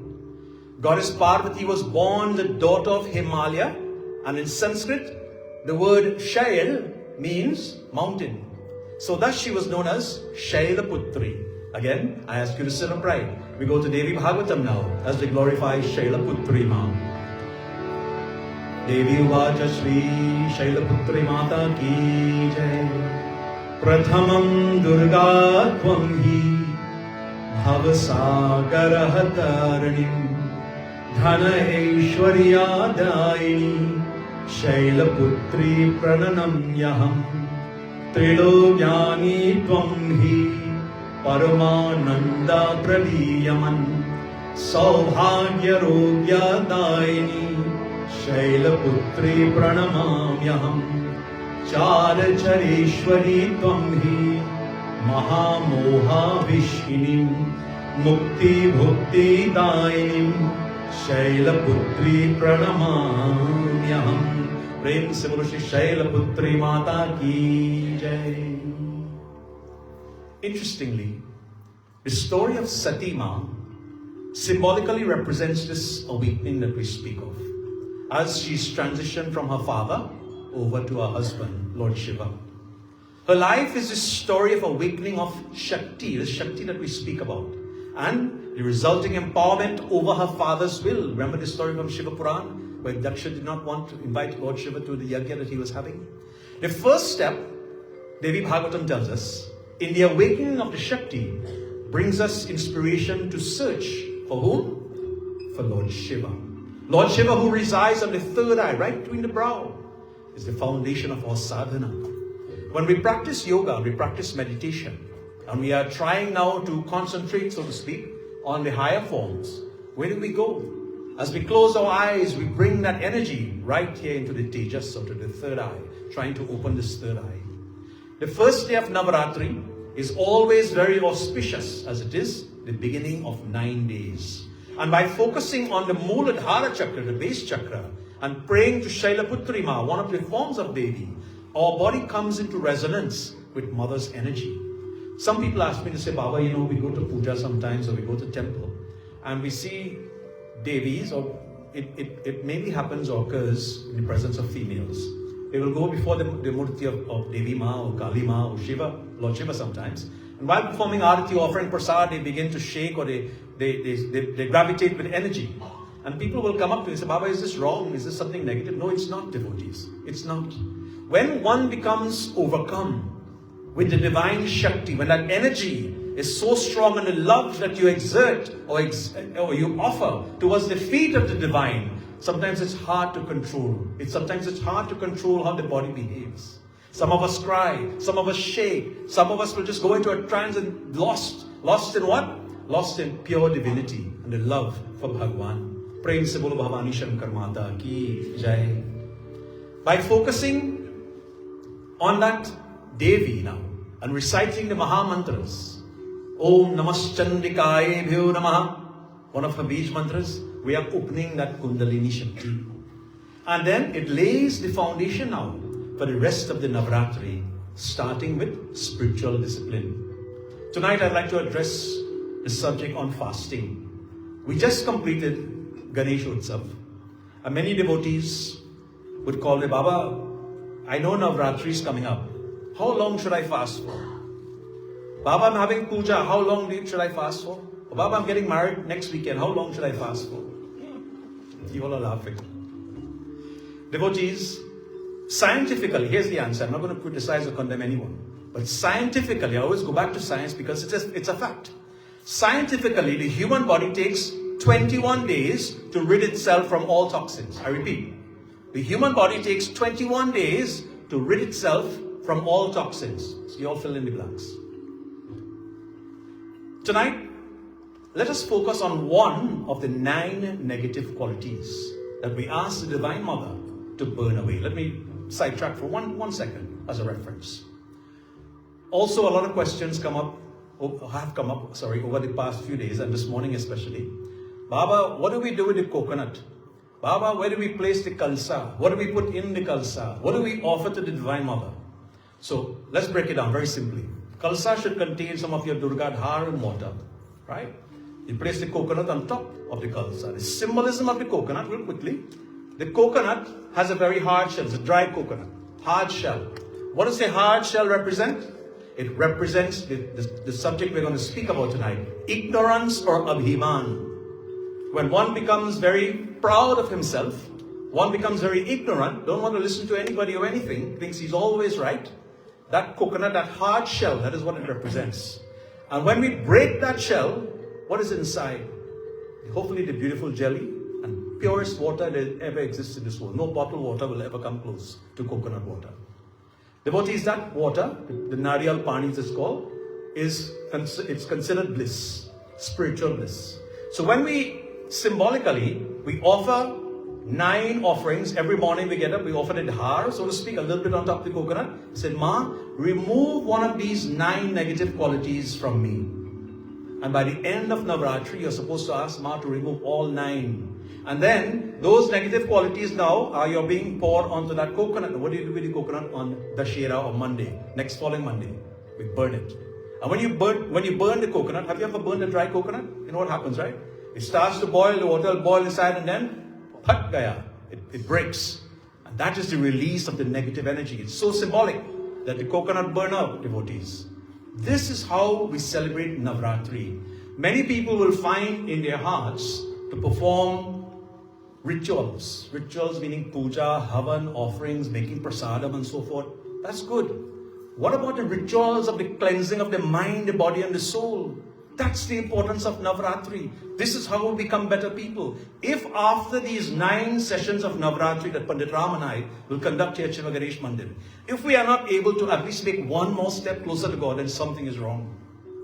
Goddess Parvati was born the daughter of Himalaya, and in Sanskrit, the word Shail means mountain. So thus she was known as Shailaputri. Again, I ask you to sit upright. We go to Devi Bhagavatam now as we glorify Shailaputri Ma. Devi Uvacha Shri Shailaputri Mata Ki Jai. Prathamam Durga Tvam Hi Bhavasagara Taranim Dhana Aishwarya Daini Shailaputri prananamyaham Trilogani tvam hi Paramananda praliyaman Saubhagya rogya daini Shailaputri pranamamyaham Charachareshwari tvam hi Mahamoha vishkinim Mukti bhukti dainim Shailaputri pranamamyaham. Prem se bolo Shri Shailaputri Mata ki jai. Interestingly, the story of Sati Ma symbolically represents this awakening that we speak of, as she's transitioned from her father over to her husband, Lord Shiva. Her life is this story of awakening of Shakti, the Shakti that we speak about, and the resulting empowerment over her father's will. Remember the story from Shiva Puran, where Daksha did not want to invite Lord Shiva to the yajna that he was having? The first step, Devi Bhagavatam tells us, in the awakening of the Shakti, brings us inspiration to search for whom? For Lord Shiva. Lord Shiva, who resides on the third eye, right between the brow, is the foundation of our sadhana. When we practice yoga, we practice meditation, and we are trying now to concentrate, so to speak, on the higher forms. Where do we go? As we close our eyes, we bring that energy right here into the tejas, or to the third eye, trying to open this third eye. The first day of Navaratri is always very auspicious, as it is the beginning of 9 days. And by focusing on the Mooladhara chakra, the base chakra, and praying to Shailaputri Ma, one of the forms of Devi, our body comes into resonance with Mother's energy. Some people ask me to say, Baba, we go to puja sometimes, or we go to temple, and we see Devis, or it maybe happens or occurs in the presence of females. They will go before the murti of Devi Ma, or Kali Ma, or Shiva, Lord Shiva sometimes. And while performing arati, offering Persad, they begin to shake, or they gravitate with energy. And people will come up to me and say, Baba, is this wrong? Is this something negative? No, it's not, devotees. It's not. When one becomes overcome with the divine Shakti, when that energy is so strong, and the love that you exert or you offer towards the feet of the divine, sometimes it's hard to control. Sometimes it's hard to control how the body behaves. Some of us cry, some of us shake, some of us will just go into a trance and lost. Lost in what? Lost in pure divinity and the love for Bhagwan. Prem se bolo Bhavani Shankar Mata ki jai. By focusing on that Devi now, and reciting the Maha Mantras, Om Namaschandikaye Bhyo Namaha, one of her Bij mantras, we are opening that Kundalini Shakti. And then it lays the foundation now for the rest of the Navaratri, starting with spiritual discipline. Tonight I'd like to address the subject on fasting. We just completed Ganesh Utsav, and many devotees would call me, Baba, I know Navaratri is coming up. How long should I fast for? Baba, I'm having puja. How long should I fast for? Oh, Baba, I'm getting married next weekend. How long should I fast for? You all are laughing. Devotees, scientifically, here's the answer. I'm not going to criticize or condemn anyone. But scientifically, I always go back to science because it's a fact. Scientifically, the human body takes 21 days to rid itself from all toxins. I repeat, the human body takes 21 days to rid itself from all toxins. So you all fill in the blanks. Tonight, let us focus on one of the 9 negative qualities that we ask the Divine Mother to burn away. Let me sidetrack for one second as a reference. Also, a lot of questions have come up over the past few days, and this morning especially. Baba, what do we do with the coconut? Baba, where do we place the kalsa? What do we put in the kalsa? What do we offer to the Divine Mother? So let's break it down very simply. Kalsa should contain some of your Durga dhar and water, right? You place the coconut on top of the kalsa. The symbolism of the coconut, real quickly. The coconut has a very hard shell. It's a dry coconut. Hard shell. What does the hard shell represent? It represents the subject we're going to speak about tonight. Ignorance or abhiman. When one becomes very proud of himself, one becomes very ignorant, don't want to listen to anybody or anything, thinks he's always right. That coconut, that hard shell, that is what it represents. And when we break that shell, what is inside? Hopefully the beautiful jelly and purest water that ever exists in this world. No bottled water will ever come close to coconut water. Devotees, that water, the Nariyal Pani is called, it's considered bliss, spiritual bliss. So when we symbolically, we offer 9 offerings. Every morning we get up, we offer the dhar, so to speak, a little bit on top of the coconut. Said, Ma, remove one of these 9 negative qualities from me. And by the end of Navaratri, you're supposed to ask Ma to remove all 9. And then, those negative qualities now you're being poured onto that coconut. What do you do with the coconut on Dashera or Monday? Next following Monday. We burn it. And when you burn the coconut, have you ever burned a dry coconut? You know what happens, right? It starts to boil, the water will boil inside, and then Phat gaya. It breaks. And that is the release of the negative energy. It's so symbolic that the coconut burn out, devotees. This is how we celebrate Navaratri. Many people will find in their hearts to perform rituals. Rituals meaning puja, havan, offerings, making prasadam and so forth. That's good. What about the rituals of the cleansing of the mind, the body and the soul? That's the importance of Navaratri. This is how we become better people. If after these 9 sessions of Navaratri that Pandit Ram and I will conduct here at Shiva Ganesh Mandir, if we are not able to at least make one more step closer to God, then something is wrong,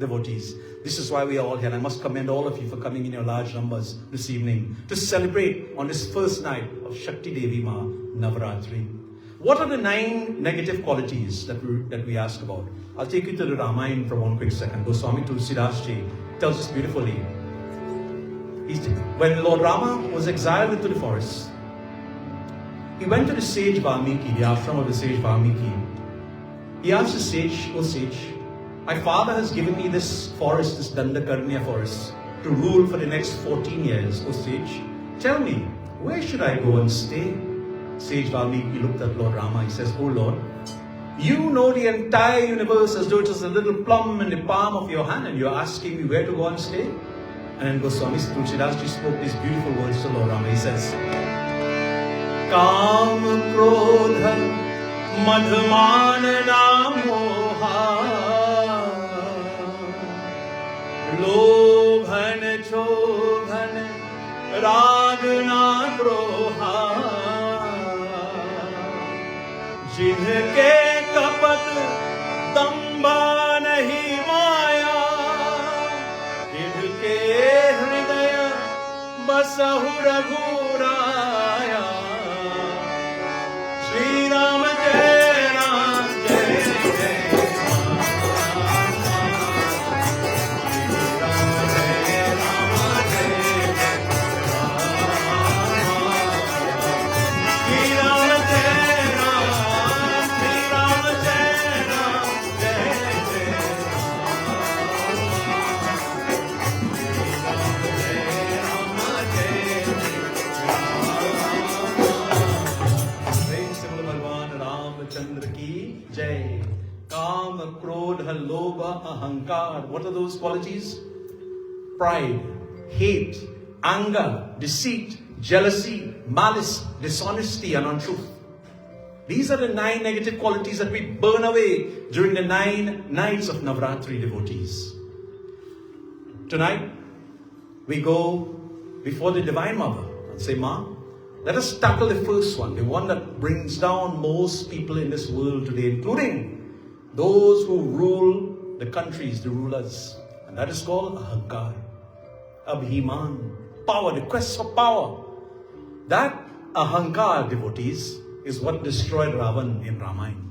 devotees. This is why we are all here. And I must commend all of you for coming in your large numbers this evening to celebrate on this first night of Shakti Devi Ma Navaratri. What are the 9 negative qualities that we ask about? I'll take you to the Ramayana for one quick second. Goswami Tulsidas Ji tells us beautifully. When Lord Rama was exiled into the forest, he went to the sage Valmiki, the ashram of the sage Valmiki. He asked the sage, "O sage, my father has given me this forest, this Dandakarnya forest, to rule for the next 14 years. O sage, tell me, where should I go and stay?" Sage Valmiki looked at Lord Rama. He says, "Oh Lord, you know the entire universe as though it was a little plum in the palm of your hand, and you're asking me where to go and stay?" And then Goswami Tulsidas Ji spoke these beautiful words to Lord Rama. He says, "Kam krodha madhmana moha lobhan chobhan ragna droha जिनके कपट दंबा नहीं माया इनके हृदय बसहु रघुराया श्री राम जय राम जय जय Jai. Kama, Krodha, Lobha, Ahankar. What are those qualities? Pride, hate, anger, deceit, jealousy, malice, dishonesty and untruth. These are the 9 negative qualities that we burn away during the 9 nights of Navaratri, devotees. Tonight, we go before the Divine Mother and say, "Ma, let us tackle the first one, the one that brings down most people in this world today, including those who rule the countries, the rulers." And that is called Ahankar, Abhiman, power, the quest for power. That Ahankar, devotees, is what destroyed Ravan in Ramayana.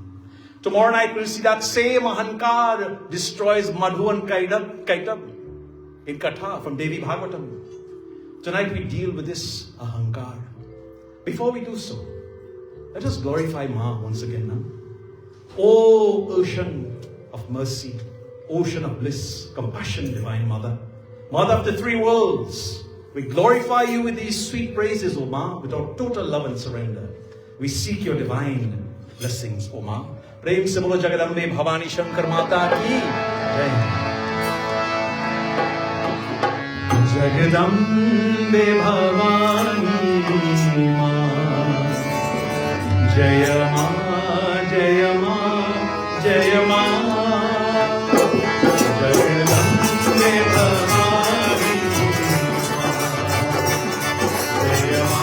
Tomorrow night we'll see that same Ahankar destroys Madhu and Kaitab in Katha from Devi Bhagavatam. Tonight we deal with this Ahankar. Before we do so, let us glorify Ma once again now. O ocean of mercy, ocean of bliss, compassion, Divine Mother, Mother of the 3 worlds, we glorify you with these sweet praises, O Ma, with our total love and surrender. We seek your divine blessings, O Ma. Prem se bolo Jagadambe Bhavani Shankar Mata ki Jai. Jagadambe Bhavani Ma, Jaya Ma, Jaya Ma, Jaya Ma. Jagadambe Bhavani Ma, Jaya Ma.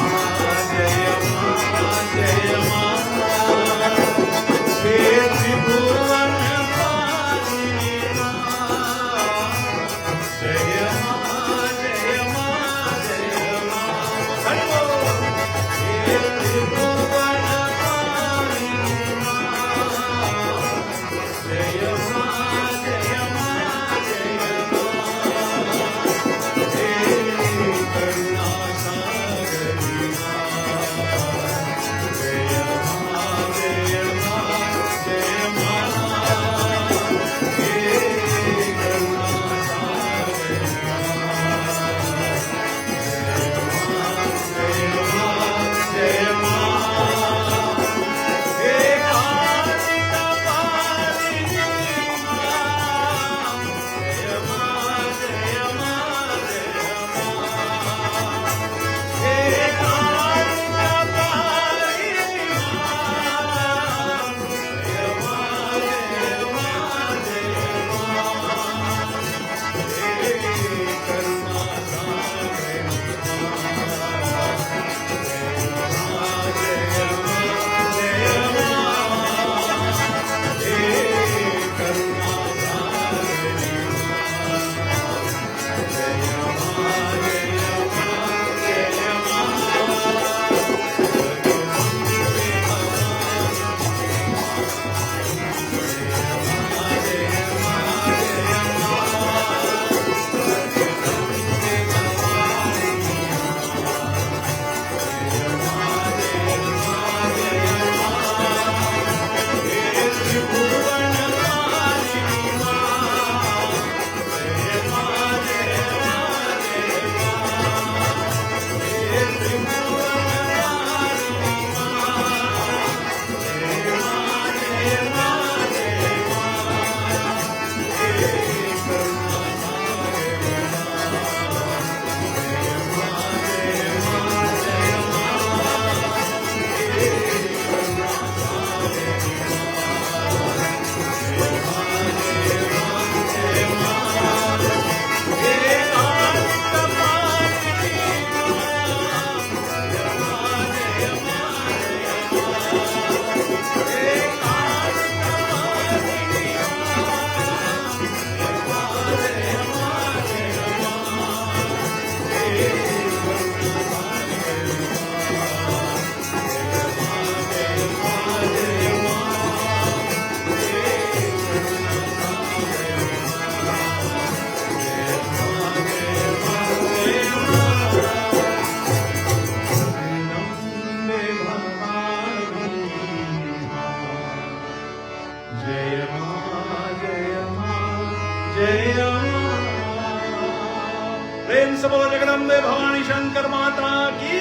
Jagdambe Bhavani Shankar Mata की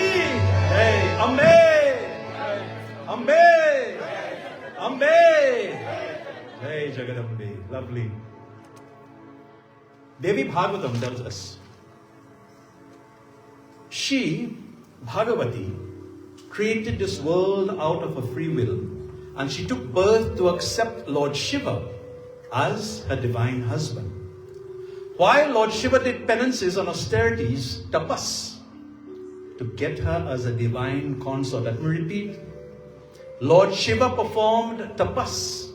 जय. Ambe! Ambe! Ambe! Jai Jagadambe. Lovely. Devi Bhagavatam tells us, she, Bhagavati, created this world out of her free will, and she took birth to accept Lord Shiva as her divine husband. While Lord Shiva did penances and austerities, tapas, to get her as a divine consort. Let me repeat. Lord Shiva performed tapas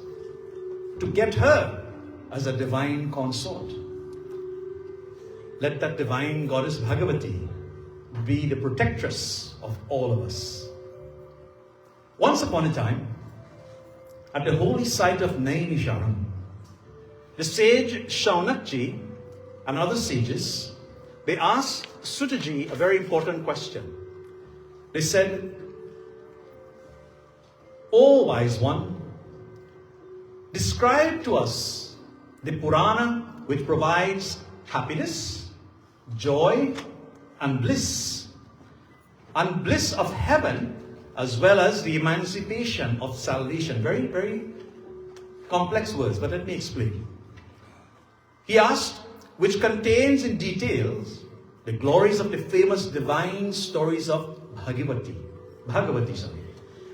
to get her as a divine consort. Let that divine goddess Bhagavati be the protectress of all of us. Once upon a time, at the holy site of Naimisharam, the sage Shaunakji and other sages, they asked Sutaji a very important question. They said, "O wise one, describe to us the Purana which provides happiness, joy, and bliss of heaven, as well as the emancipation of salvation." Very, very complex words, but let me explain. He asked, which contains in details the glories of the famous divine stories of Bhagavati,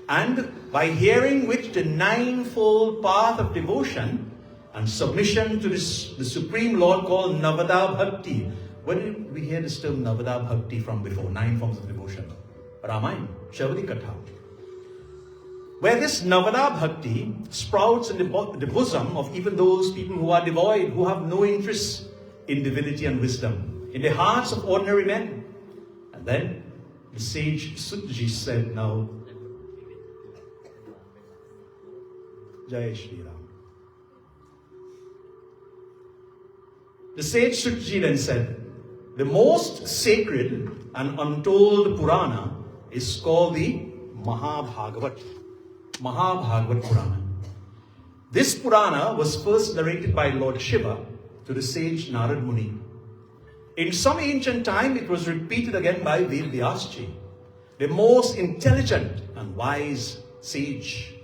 and by hearing which the ninefold path of devotion and submission to the Supreme Lord called Navada Bhakti. Where did we hear this term Navada Bhakti from before? 9 forms of devotion. Ramayana, Shavali Katha. Where this Navada Bhakti sprouts in the bosom of even those people who are devoid, who have no interest in divinity and wisdom, in the hearts of ordinary men. And then the sage Sutaji said, now, Jai Shri Ram. The sage Sutaji then said, the most sacred and untold Purana is called the Mahabhagavat Purana. This Purana was first narrated by Lord Shiva to the sage Narad Muni. In some ancient time, it was repeated again by Vyasji, the most intelligent and wise sage,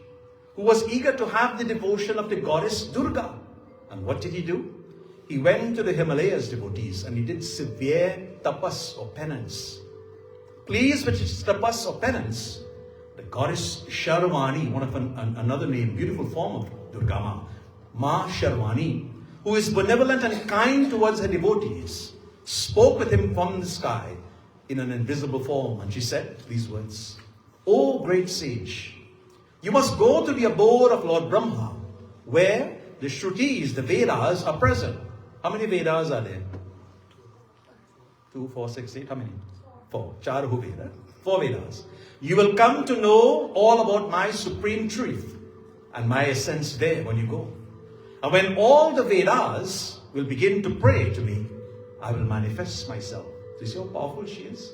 who was eager to have the devotion of the goddess Durga. And what did he do? He went to the Himalayas, devotees, and he did severe tapas or penance. Pleased with his tapas or penance, the goddess Sharvani, one of another name, beautiful form of Durga Ma Sharvani, who is benevolent and kind towards her devotees, spoke with him from the sky in an invisible form, and she said these words, "O great sage, you must go to the abode of Lord Brahma, where the Shrutis, the Vedas, are present." How many Vedas are there? 2, 4, 6, 8. How many? 4. Charu Veda. 4 Vedas. You will come to know all about my supreme truth and my essence there when you go. And when all the Vedas will begin to pray to me, I will manifest myself. Do you see how powerful she is?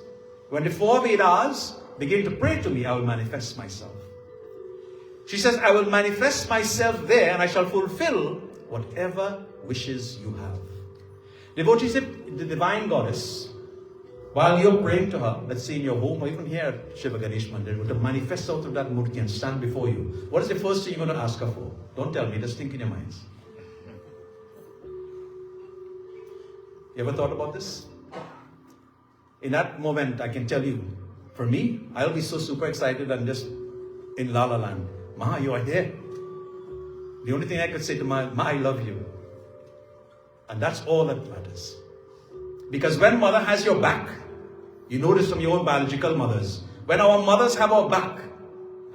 When the 4 Vedas begin to pray to me, I will manifest myself. She says, I will manifest myself there and I shall fulfill whatever wishes you have. Devotees, the divine goddess, while you're praying to her, let's say in your home or even here at Shiva Ganesh Mandir, were to manifest out of that murti and stand before you, what is the first thing you're going to ask her for? Don't tell me, just think in your minds. You ever thought about this? In that moment, I can tell you, for me, I'll be so super excited and just in La La Land. Ma, you are here. The only thing I could say to Ma, I love you. And that's all that matters. Because when mother has your back, you notice from your own biological mothers, when our mothers have our back,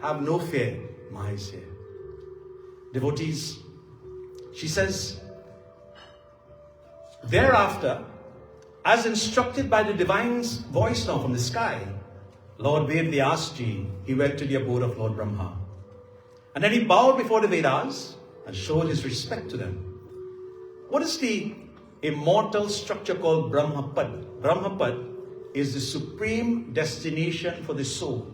have no fear, Ma is here. Devotees, she says, thereafter, as instructed by the divine's voice now from the sky, Lord Vyasji, he went to the abode of Lord Brahma. And then he bowed before the Vedas and showed his respect to them. What is the immortal structure called Brahmapad? Brahmapad is the supreme destination for the soul.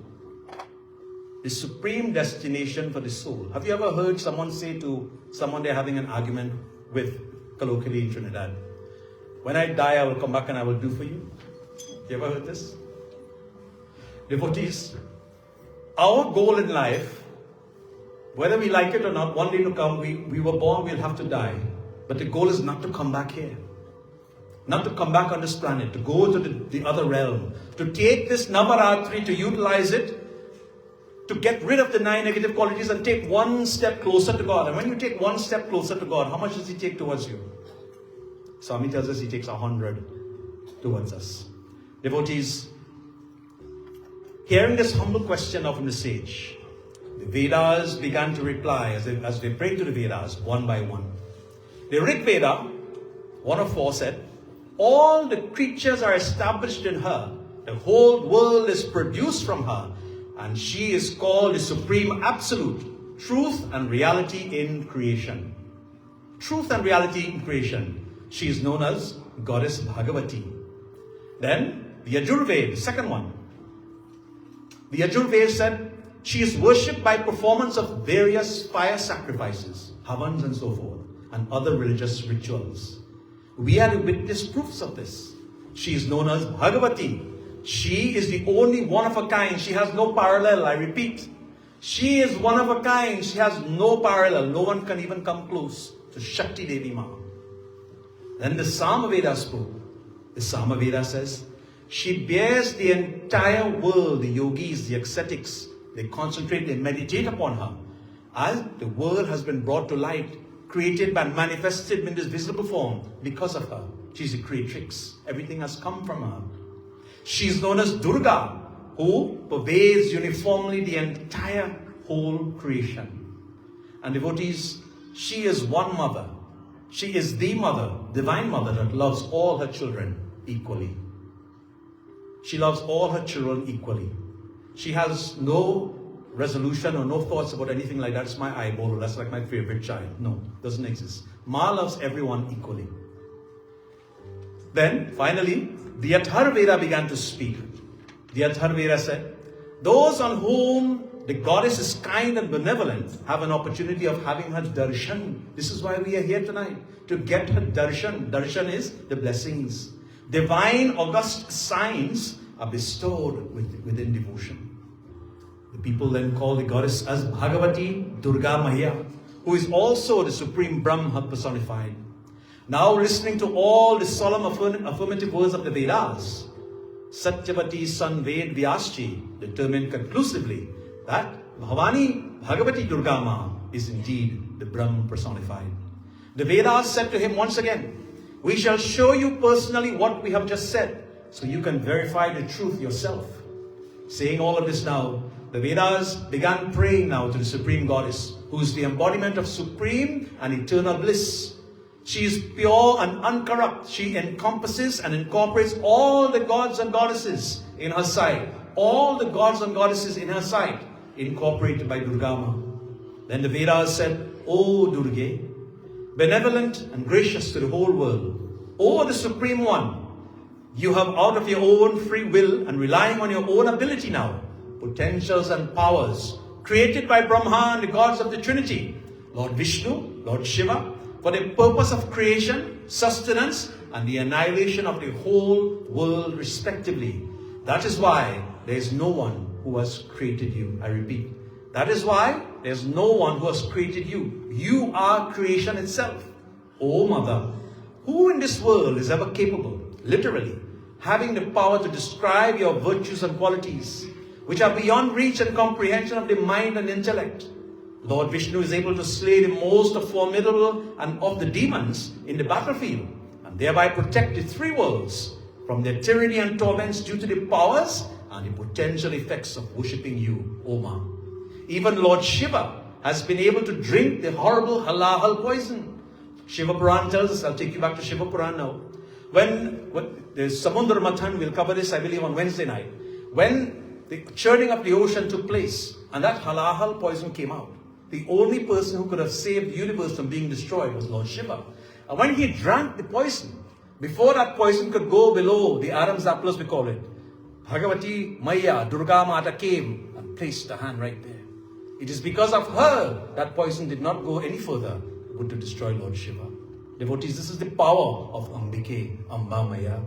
The supreme destination for the soul. Have you ever heard someone say to someone they're having an argument with, colloquially in Trinidad, when I die, I will come back and I will do for you? You ever heard this? Devotees, our goal in life, whether we like it or not, one day to come, we were born, we'll have to die. But the goal is not to come back here. Not to come back on this planet, to go to the other realm. To take this Navaratri, to utilize it, to get rid of the 9 negative qualities and take one step closer to God. And when you take one step closer to God, how much does He take towards you? Swami tells us He takes 100 towards us. Devotees, hearing this humble question of the sage, the Vedas began to reply as they prayed to the Vedas one by one. The Rig Veda, 1 of 4, said, all the creatures are established in her. The whole world is produced from her. And she is called the Supreme Absolute, truth and reality in creation. Truth and reality in creation. She is known as Goddess Bhagavati. Then, the Yajurveda, the second one. The Yajurveda said, she is worshipped by performance of various fire sacrifices, havans and so forth, and other religious rituals. We are to witness proofs of this. She is known as Bhagavati. She is the only one of a kind. She has no parallel, I repeat. She is one of a kind. She has no parallel. No one can even come close to Shakti Devi Ma. Then the Samaveda spoke. The Samaveda says, she bears the entire world, the yogis, the ascetics. They concentrate, they meditate upon her. As the world has been brought to light, created and manifested in this visible form because of her. She's the creatrix. Everything has come from her. She is known as Durga, who pervades uniformly the entire whole creation. And devotees, she is one mother. She is the mother, divine mother that loves all her children equally. She loves all her children equally. She has no resolution or no thoughts about anything like that's my eyeball, or that's like my favorite child. No, doesn't exist. Ma loves everyone equally. Then, finally, the Atharvaveda began to speak. The Atharvaveda said, those on whom the goddess is kind and benevolent have an opportunity of having her darshan. This is why we are here tonight, to get her darshan. Darshan is the blessings. Divine, august signs are bestowed within devotion. The people then call the goddess as Bhagavati Durga Maya, who is also the supreme Brahma personified. Now listening to all the solemn affirmative words of the Vedas, Satyavati's son Ved Vyasji determined conclusively that Bhavani Durga Ma is indeed the Brahma personified. The Vedas said to him once again, we shall show you personally what we have just said, so you can verify the truth yourself. Saying all of this now, the Vedas began praying now to the Supreme Goddess, who is the embodiment of supreme and eternal bliss. She is pure and uncorrupt. She encompasses and incorporates all the gods and goddesses in her sight. All the gods and goddesses in her sight, incorporated by Durga Ma. Then the Vedas said, O Durga, benevolent and gracious to the whole world, O the Supreme One, you have out of your own free will and relying on your own ability now, potentials and powers created by Brahma and the gods of the Trinity, Lord Vishnu, Lord Shiva, for the purpose of creation, sustenance, and the annihilation of the whole world respectively. That is why there is no one who has created you. I repeat, that is why there is no one who has created you. You are creation itself. O Mother, who in this world is ever capable, literally, having the power to describe your virtues and qualities, which are beyond reach and comprehension of the mind and intellect? Lord Vishnu is able to slay the most formidable and of the demons in the battlefield, and thereby protect the three worlds from their tyranny and torments due to the powers and the potential effects of worshipping you, O Ma. Even Lord Shiva has been able to drink the horrible halal poison. Shiva Puran tells us, I'll take you back to Shiva Puran now. When the Samudra Mathan, we'll cover this I believe on Wednesday night, when the churning of the ocean took place and that halal poison came out, the only person who could have saved the universe from being destroyed was Lord Shiva. And when he drank the poison, before that poison could go below the Adam's apple, we call it, Bhagavati Maya, Durga Mata came and placed the hand right there. It is because of her that poison did not go any further, but to destroy Lord Shiva. Devotees, this is the power of Ambike, Amba Maya.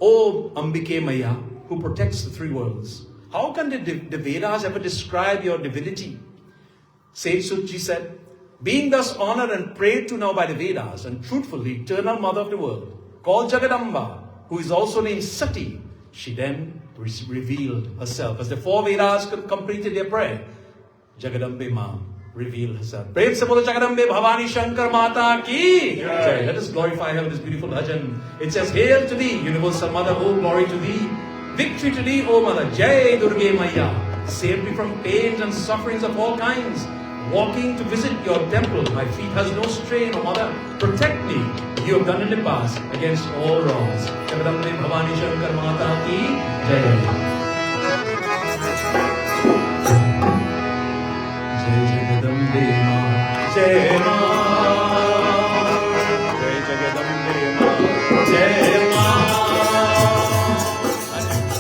O Ambike Maya, who protects the three worlds, how can the Vedas ever describe your divinity? Sage Sutji said, being thus honored and prayed to now by the Vedas, and truthfully eternal mother of the world, called Jagadamba, who is also named Sati, she then revealed herself. As the four Vedas completed their prayer, Jagadambe Ma revealed herself. Prem se bolo Jagadambe Bhavani Shankar Mata ki jai. Let us glorify her with this beautiful bhajan. It says, hail to thee, universal mother, all glory to thee. Victory to thee, O mother, Jai Durga Maya. Save me from pains and sufferings of all kinds. Walking to visit your temple, my feet has no strain, O mother. Protect me, you have done in the past, against all wrongs. Jagadambe Bhavani Shankar Mata ki jai. Jai Jagadambe Ma, Jai Ma. Jai Jagadambe Ma, Jai Ma.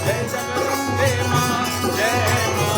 Jai Jagadambe Ma, Jai Ma.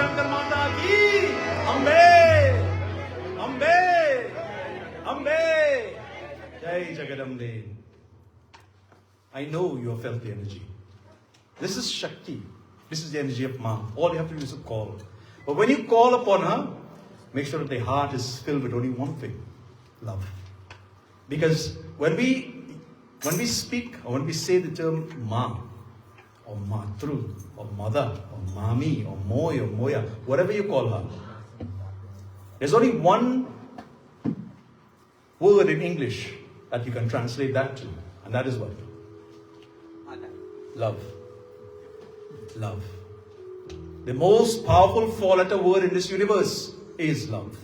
Shankar Mata ki Ambe, Ambe, Ambe. Jai Jagadambe. I know you have felt the energy. This is Shakti. This is the energy of Ma. All you have to do is to call. But when you call upon her, make sure that the heart is filled with only one thing: love. Because when we speak or when we say the term Ma, or Matru, or Mother, or Mami, or Moy, or Moya, whatever you call her, there's only one word in English that you can translate that to, and that is what? Love. Love. The most powerful four-letter word in this universe is love.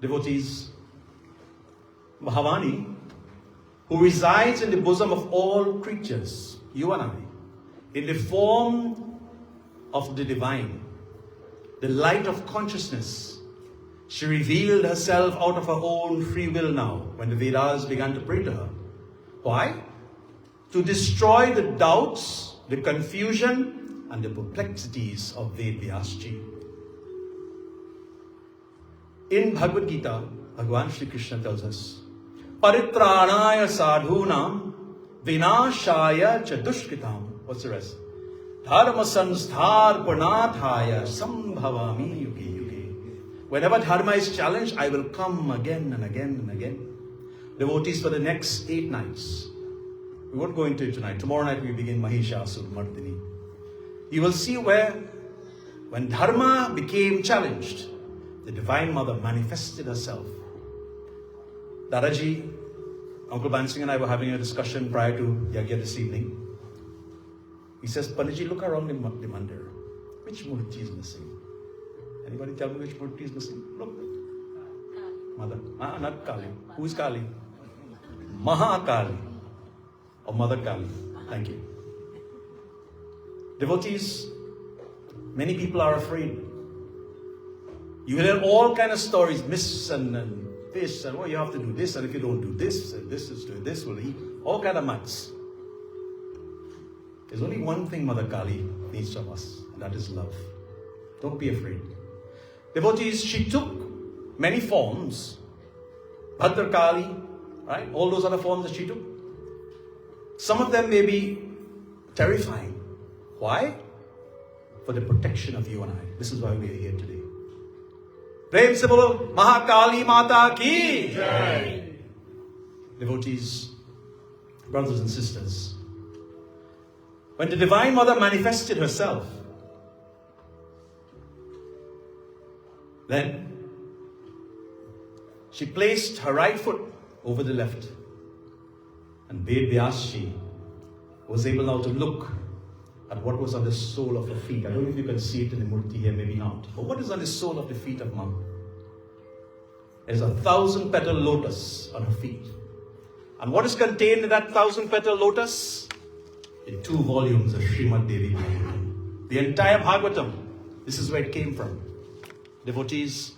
Devotees, Bhavani, who resides in the bosom of all creatures, you and I, in the form of the divine, the light of consciousness, she revealed herself out of her own free will now when the Vedas began to pray to her. Why? To destroy the doubts, the confusion, and the perplexities of Ved Vyasji. In Bhagavad Gita, Bhagavan Shri Krishna tells us, Paritranaya sadhunam vinashaya cha dushkritam. What's the rest? Dharma samsthar pranadhaya sambhavami yuge yuge. Whenever dharma is challenged, I will come again and again and again. Devotees, for the next 8 nights, we won't go into it tonight. Tomorrow night we begin Mahishasur Mardini. You will see where, when dharma became challenged, the Divine Mother manifested herself. Dadaji, Uncle Bansing and I were having a discussion prior to Yagya this evening. He says, Panditji, look around the mandir. Which murti is missing? Anybody tell me which murti is missing? Look. Mother. Not Kali. Who is Kali? Mahakali. Or Mother Kali. Thank you. Devotees, many people are afraid. You hear all kind of stories, myths and this, and you have to do this, and if you don't do this, and this will eat. All kind of mats. There's only one thing Mother Kali needs from us, and that is love. Don't be afraid. Devotees, she took many forms. Bhadra Kali, right? All those other forms that she took. Some of them may be terrifying. Why? For the protection of you and I. This is why we are here today. Prem se bolo, Mahakali Mata ki Jai. Devotees, brothers and sisters, when the Divine Mother manifested herself, then she placed her right foot over the left, and Ved Vyasji was able now to look at what was on the sole of her feet. I don't know if you can see it in the murti here, maybe not. But what is on the sole of the feet of Mom? There's a 1,000-petal lotus on her feet. And what is contained in that 1,000-petal lotus? In 2 volumes of Srimad Devi Bhagavatam. The entire Bhagavatam, this is where it came from. Devotees,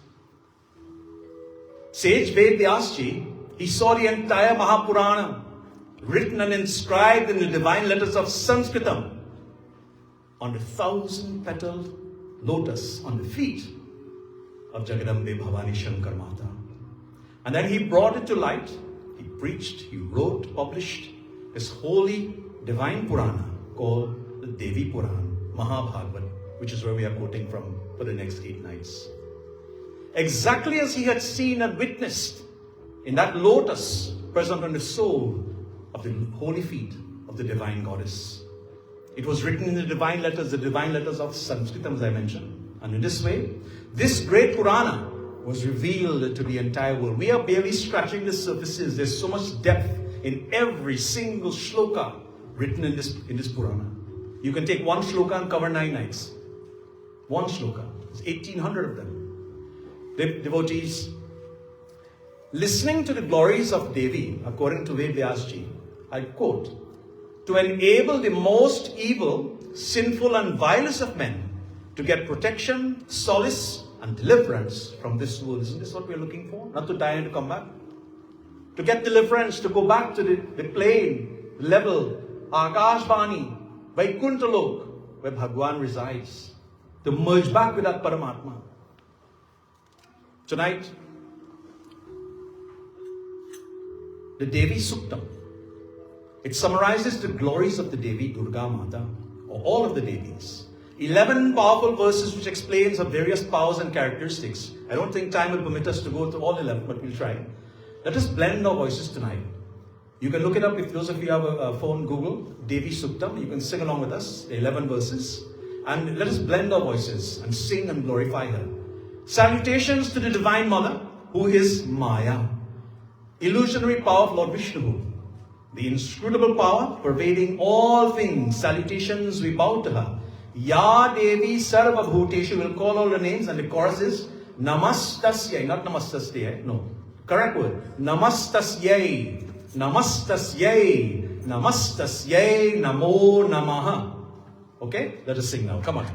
Sage Ved Vyasji, he saw the entire Mahapurana written and inscribed in the divine letters of Sanskritam on the 1,000-petal lotus on the feet of Jagadambe Bhavani Shankar Mata. And then he brought it to light. He preached, he wrote, published this holy divine Purana called the Devi Puran, Mahabhagavad, which is where we are quoting from for the next 8 nights. Exactly as he had seen and witnessed in that lotus present on the sole of the holy feet of the divine goddess. It was written in the divine letters of Sanskritam, as I mentioned. And in this way, this great Purana was revealed to the entire world. We are barely scratching the surfaces. There's so much depth in every single shloka written in this Purana. You can take one shloka and cover 9 nights. One shloka. There's 1,800 of them. Devotees, listening to the glories of Devi, according to Ved Vyasji, I quote, to enable the most evil, sinful and vilest of men to get protection, solace and deliverance from this world. Isn't this what we're looking for? Not to die and to come back. To get deliverance, to go back to the plane, level, Akashvani, Vaikuntalok, where Bhagwan resides. to merge back with that Paramatma. Tonight, the Devi Suktam. It summarizes the glories of the Devi Durga Mata, or all of the Devis. 11 powerful verses which explains her various powers and characteristics. I don't think time will permit us to go through all 11, but we'll try. Let us blend our voices tonight. You can look it up if those of you have a phone, Google, Devi Suktam. You can sing along with us, the 11 verses. And let us blend our voices and sing and glorify her. Salutations to the Divine Mother, who is Maya, illusionary power of Lord Vishnu, the inscrutable power pervading all things. Salutations, we bow to her. Ya Devi Sarva Bhuteshu, we'll call all the names, and the chorus is Namastasyai, not Namastasyai, no. Correct word. Namastasyai, Namastasyai, Namastasyai, Namo Namaha. Okay? Let us sing now. Come on.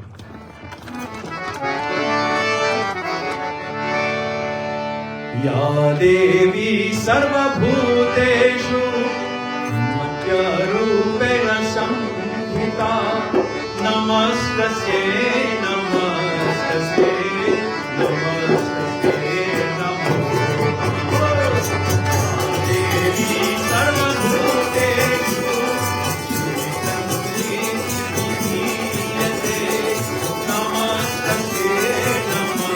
Ya Devi Sarva Bhuteshu Matya Rupena Samhita Namastasye, Namastasye, Namastasye, Namo Namaha. Devi Sarva Bhuteshu Namastasye, Namastasye,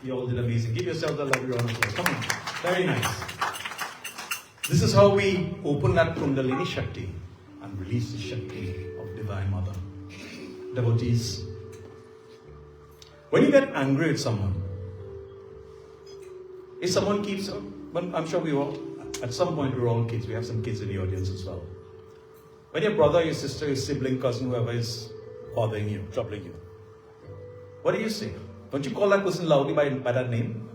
You all did amazing. Give yourselves a lovely round of applause. Come on. Very nice. This is how we open that Kundalini Shakti and release the Shakti of Divine Mother. Devotees, when you get angry at someone, if someone keeps, well, I'm sure we all, at some point we're all kids. We have some kids in the audience as well. When your brother, your sister, your sibling, cousin, whoever is bothering you, troubling you, what do you say? Don't you call that person loudly by that name?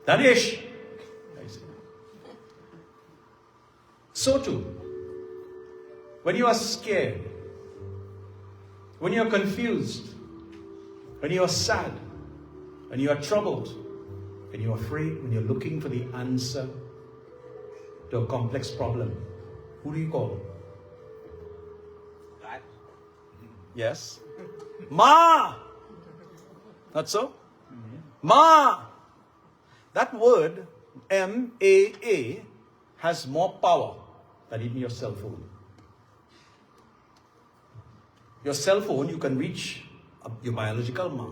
Danish! So too, when you are scared, when you are confused, when you are sad, when you are troubled, when you are afraid, when you're looking for the answer to a complex problem, who do you call? God. Yes. Ma! Not so? Ma! That word, M-A-A, has more power than even your cell phone. Your cell phone, you can reach your biological ma.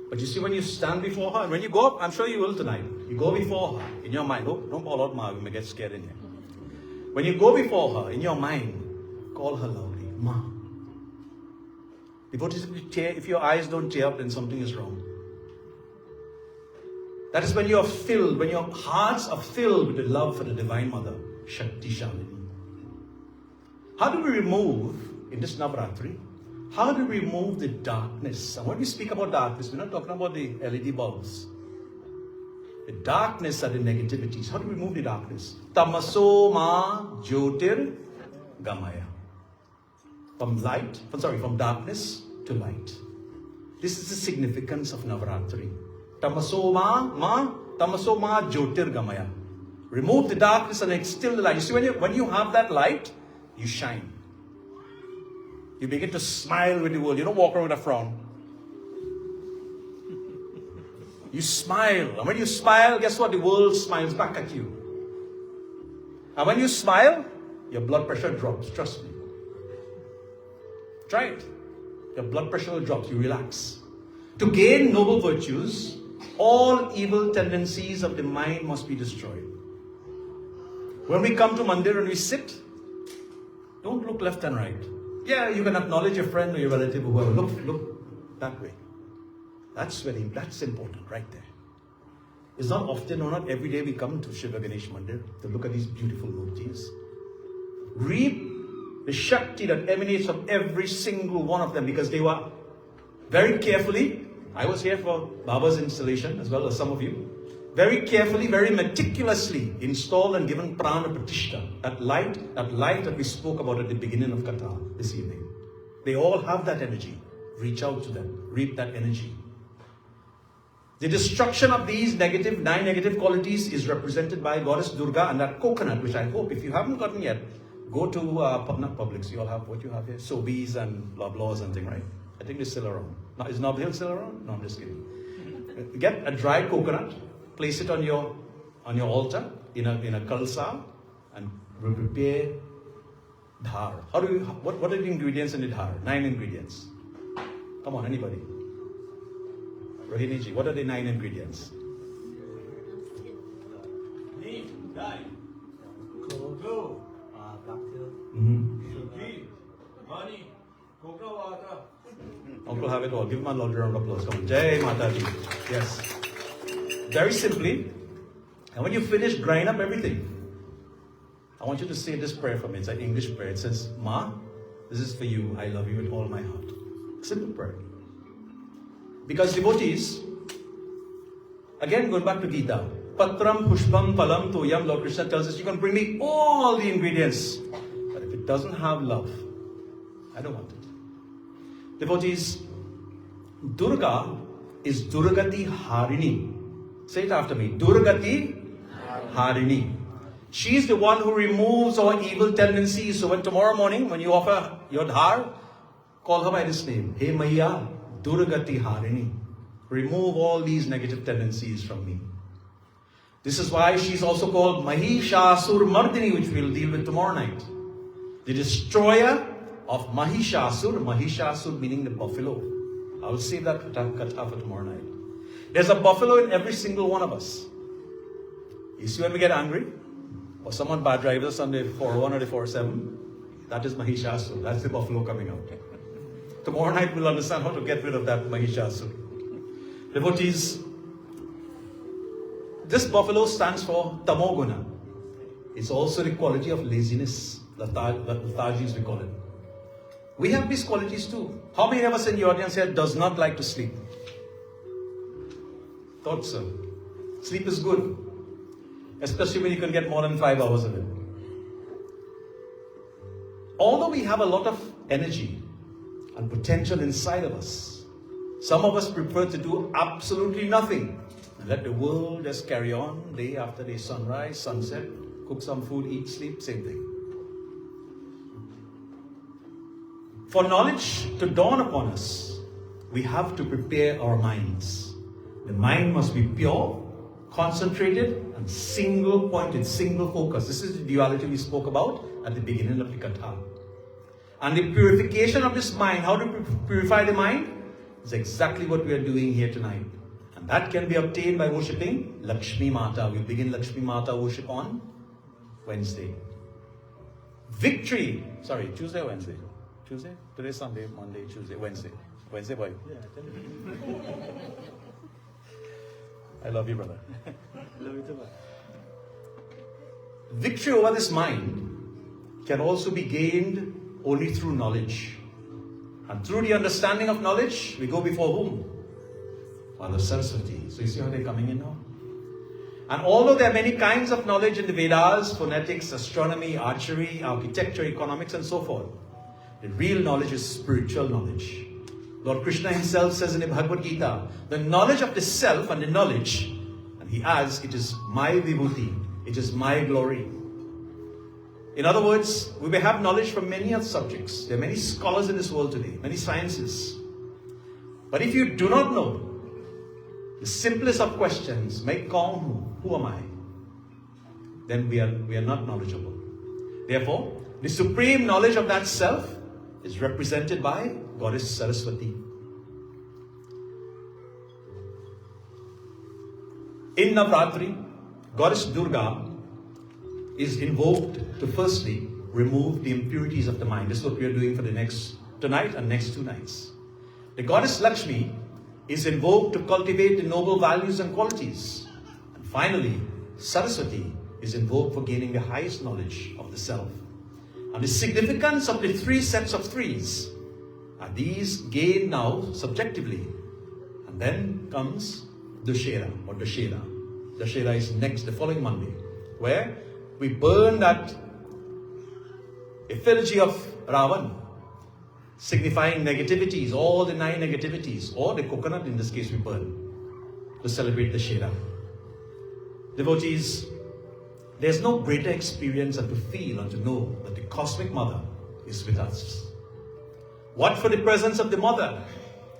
But you see, when you stand before her, and when you go up, I'm sure you will tonight, you go before her in your mind. Don't call out ma, we may get scared in here. When you go before her in your mind, call her loudly, ma. Devotees, if your eyes don't tear up, then something is wrong. That is when you are filled, when your hearts are filled with the love for the Divine Mother, Shakti Shalini. How do we remove, in this Navaratri, how do we remove the darkness? And when we speak about darkness, we're not talking about the LED bulbs. The darkness are the negativities. How do we remove the darkness? Tamaso ma jyotir gamaya. From darkness to light. This is the significance of Navaratri. Tamaso ma jyotir gamaya. Remove the darkness and instill the light. You see, when you have that light, you shine. You begin to smile with the world. You don't walk around with a frown. You smile. And when you smile, guess what? The world smiles back at you. And when you smile, your blood pressure drops. Trust me. Try it. Your blood pressure will drop. You relax. To gain noble virtues, all evil tendencies of the mind must be destroyed. When we come to Mandir and we sit, don't look left and right. Yeah, you can acknowledge your friend or your relative or whoever. Look that way. That's important right there. It's not often or not every day we come to Shiva Ganesh Mandir to look at these beautiful murtis. Read the Shakti that emanates from every single one of them, because they were very carefully, I was here for Baba's installation as well as some of you, very carefully, very meticulously installed and given prana pratishtha, that light that we spoke about at the beginning of Katha this evening. They all have that energy. Reach out to them, reap that energy. The destruction of these nine negative qualities is represented by Goddess Durga and that coconut, which I hope, if you haven't gotten yet, go to not Publix. You all have what you have here, Sobeys and Loblaws and thing, right? I think they're still around. Now, is Nob Hill still around? No, I'm just kidding. Get a dried coconut, place it on your altar in a kalsa, and prepare dhar. What are the ingredients in the dhar? 9 ingredients. Come on, anybody. Rohini ji, what are the 9 ingredients? Neem, dye, cocoa, sugar, honey, cocoa water. Uncle have it all. Give him a loud round of applause. Come on. Jai Mata Di. Yes. Very simply, and when you finish grind up everything, I want you to say this prayer for me. It's an English prayer. It says, Ma, this is for you. I love you with all my heart. Simple prayer. Because devotees, again going back to Gita, Patram Pushpam Palam Toyam, Lord Krishna tells us, you can bring me all the ingredients, but if it doesn't have love, I don't want it. Devotees, Durga is Durgati Harini. Say it after me. Durgati Harini. She is the one who removes our evil tendencies. So when tomorrow morning, when you offer your dhar, call her by this name. Hey Maya, Durgati Harini. Remove all these negative tendencies from me. This is why she's also called Mahishasur Mardini, which we'll deal with tomorrow night. The destroyer of Mahishasur. Mahishasur meaning the buffalo. I will save that katha for tomorrow night. There's a buffalo in every single one of us. You see when we get angry, or someone bad drives us on the 401 or the 407, that is Mahishasur. That's the buffalo coming out. Tomorrow night we'll understand how to get rid of that Mahishasur. Devotees, this buffalo stands for Tamoguna. It's also the quality of laziness, lethargy as we call it. We have these qualities too. How many of us in the audience here does not like to sleep? Thought so. Sleep is good. Especially when you can get more than 5 hours of it. Although we have a lot of energy and potential inside of us, Some of us prefer to do absolutely nothing and let the world just carry on day after day, sunrise, sunset, cook some food, eat, sleep, same thing. For knowledge to dawn upon us, we have to prepare our minds. The mind must be pure, concentrated, and single-pointed, single-focused. This is the duality we spoke about at the beginning of the Katha. And the purification of this mind, how to purify the mind, is exactly what we are doing here tonight. And that can be obtained by worshipping Lakshmi Mata. We'll begin Lakshmi Mata worship on Wednesday. Victory. Sorry, Tuesday or Wednesday? Tuesday? Today's Sunday, Monday, Tuesday, Wednesday. Wednesday, boy. I love you, brother. Love you too. Victory over this mind can also be gained only through knowledge. And through the understanding of knowledge, we go before whom? Father Saraswati. So you see how they're coming in now? And although there are many kinds of knowledge in the Vedas, phonetics, astronomy, archery, architecture, economics, and so forth, the real knowledge is spiritual knowledge. Lord Krishna himself says in the Bhagavad Gita, the knowledge of the self and the knowledge, and he adds, it is my vibhuti, it is my glory. In other words, we may have knowledge from many other subjects. There are many scholars in this world today, many sciences. But if you do not know the simplest of questions, make kaun who am I? Then we are not knowledgeable. Therefore, the supreme knowledge of that self is represented by Goddess Saraswati. In Navaratri, Goddess Durga is invoked to firstly remove the impurities of the mind. This is what we are doing for tonight and next 2 nights. The Goddess Lakshmi is invoked to cultivate the noble values and qualities. And finally, Saraswati is invoked for gaining the highest knowledge of the self. And the significance of the 3 sets of threes are these gained now subjectively. And then comes Dussehra or Dussehra. Dussehra is next, the following Monday, where we burn that effigy of Ravan, signifying negativities, all the 9 negativities, or the coconut in this case we burn, to celebrate Dussehra. Devotees, there's no greater experience than to feel and to know that the Cosmic Mother is with us. What for the presence of the Mother?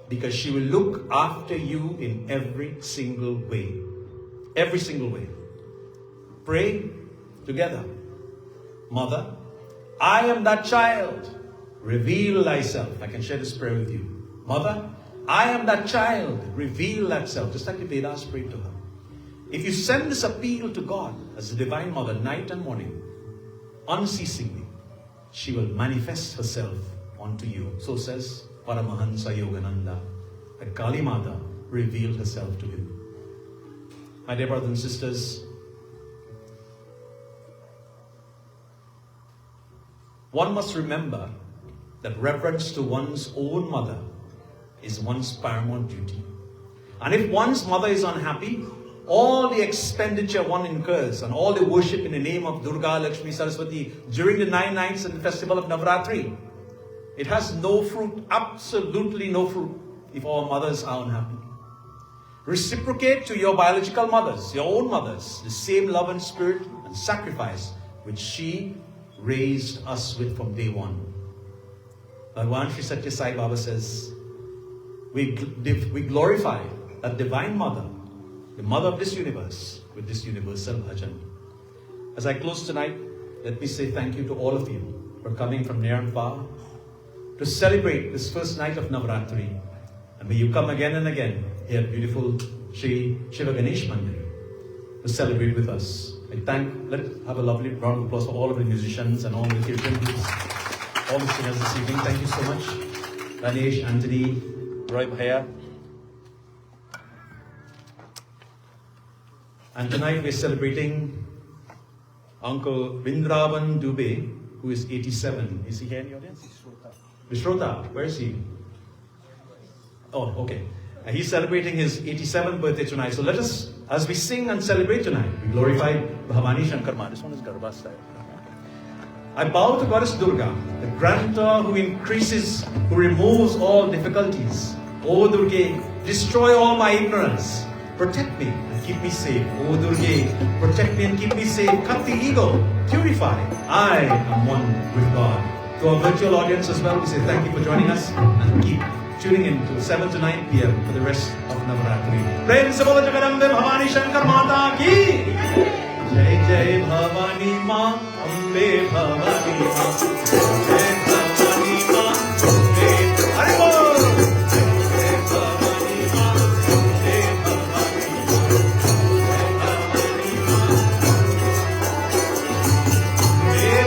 Because she will look after you in every single way. Every single way. Pray together. Mother, I am that child. Reveal thyself. I can share this prayer with you. Mother, I am that child. Reveal thyself. Just like the Vedas prayed to her. If you send this appeal to God as the Divine Mother night and morning, unceasingly, she will manifest herself unto you. So says Paramahansa Yogananda, that Kali Mata revealed herself to him. My dear brothers and sisters, one must remember that reverence to one's own mother is one's paramount duty. And if one's mother is unhappy, all the expenditure one incurs and all the worship in the name of Durga, Lakshmi, Saraswati during the 9 nights and the festival of Navaratri, it has no fruit, absolutely no fruit, if our mothers are unhappy. Reciprocate to your biological mothers, your own mothers, the same love and spirit and sacrifice which she raised us with from day one. Bhagwan Sri Satya Sai Baba says, we glorify that Divine Mother, the Mother of this universe, with this universal bhajan. As I close tonight, let me say thank you to all of you for coming from near and far to celebrate this first night of Navaratri. And may you come again and again here at beautiful Shiva Ganesh Mandir to celebrate with us. Let's have a lovely round of applause for all of the musicians and all the Kirtan groups, all the singers this evening. Thank you so much. Ganesh, Anthony, Roy Bhaiya. And tonight we're celebrating Uncle Vindravan Dubey, who is 87. Is he here in the audience? Vishrota. Where is he? Oh, okay. And he's celebrating his 87th birthday tonight. So let us, as we sing and celebrate tonight, we glorify Bhavani Shankar Ma. This one is Garba style. I bow to Goddess Durga, the grantor who increases, who removes all difficulties, O Durga, destroy all my ignorance. Protect me and keep me safe. O Durga, protect me and keep me safe. Cut the ego. Purify. I am one with God. To our virtual audience as well, we say thank you for joining us and keep tuning in to 7 to 9 p.m. for the rest of Navaratri. Prem se bolo Jagadambe Bhavani Shankar Mata ki Jai Jai Bhavani Ma Ambe Bhavani Ma Jai Bhavani Ma Ambe Haribol Jai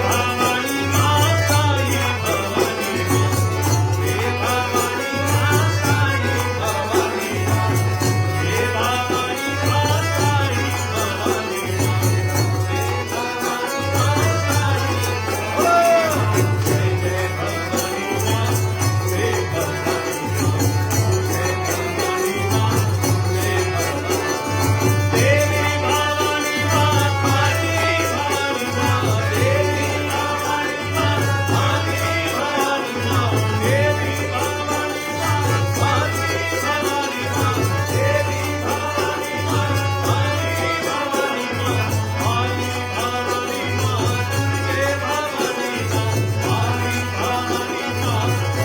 Bhavani Ma Ambe Bhavani Ma Jai Bhavani Ma Jai Bhavani Ma Sai Bhavani Ma Jai Bhavani Ma Sai Bhavani Ma Jai Bhavani Ma Sai Bhavani Ma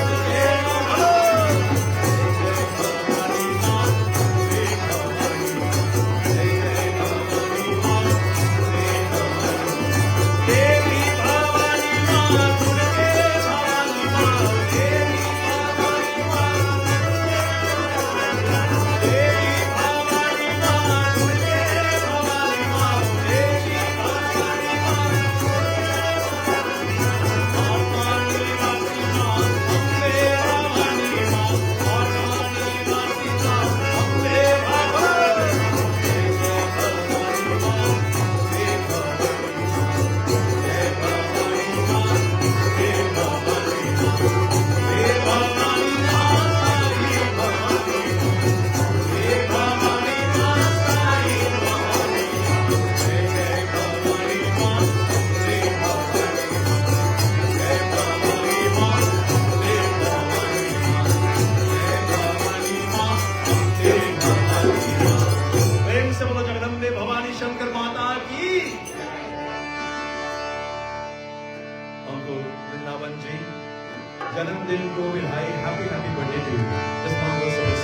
जन्मदिन को बधाई happy happy birthday to you just one verse of this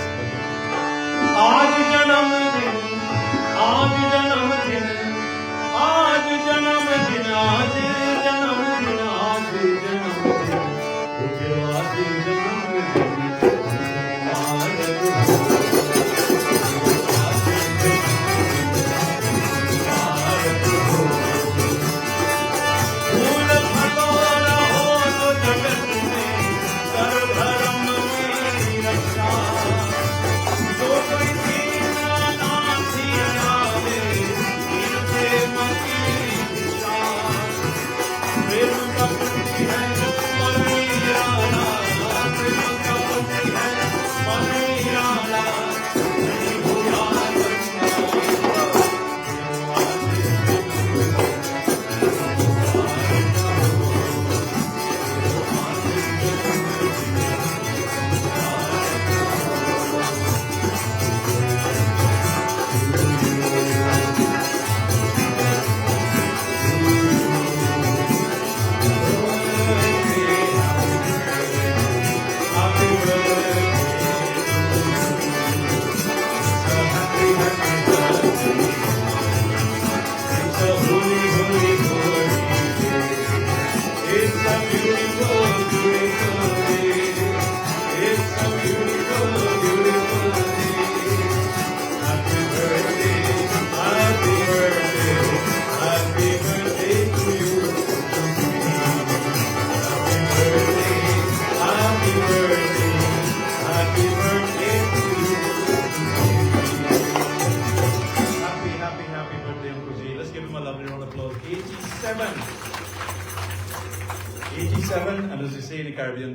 आज जन्मदिन आज जन्मदिन आज जन्मदिन आज जन्मदिन आज जन्मदिन तेरा आज जन्मदिन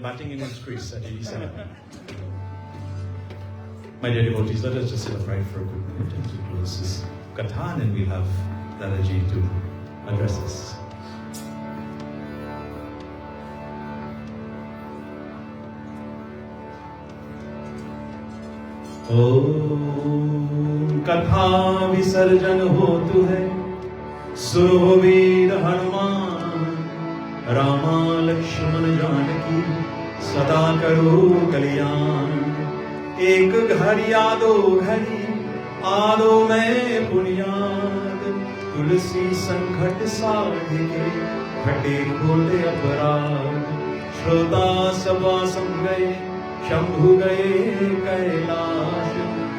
batting in his crease at 87. My dear devotees, let us just celebrate for a quick minute and to close this katha, and we'll have Dadaji to address us. ओम कथा विसर्जन होतु है सुनो वीर हनुमान रामा लक्ष्मण जानकी सदा करो कल्याण एक घर यादो घड़ी आदो में बुनियाद तुलसी संकट साधिके घटे खोले अपराध श्रोता सभा सम गए शंभु गए कैलाश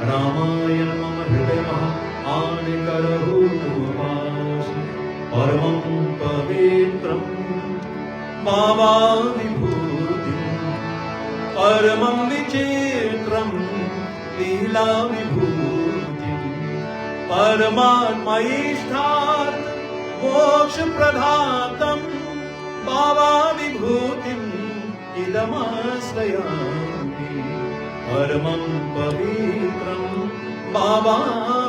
रामायण मम हृदय महा आन करहु वास परमं पवित्रं बाबा विभूति परमं विचित्रं लीला विभूति परमात्मा इष्टार्थ मोक्ष प्रदातं बाबा विभूतिम् इदमाश्रयामि परमं पवित्रं बाबा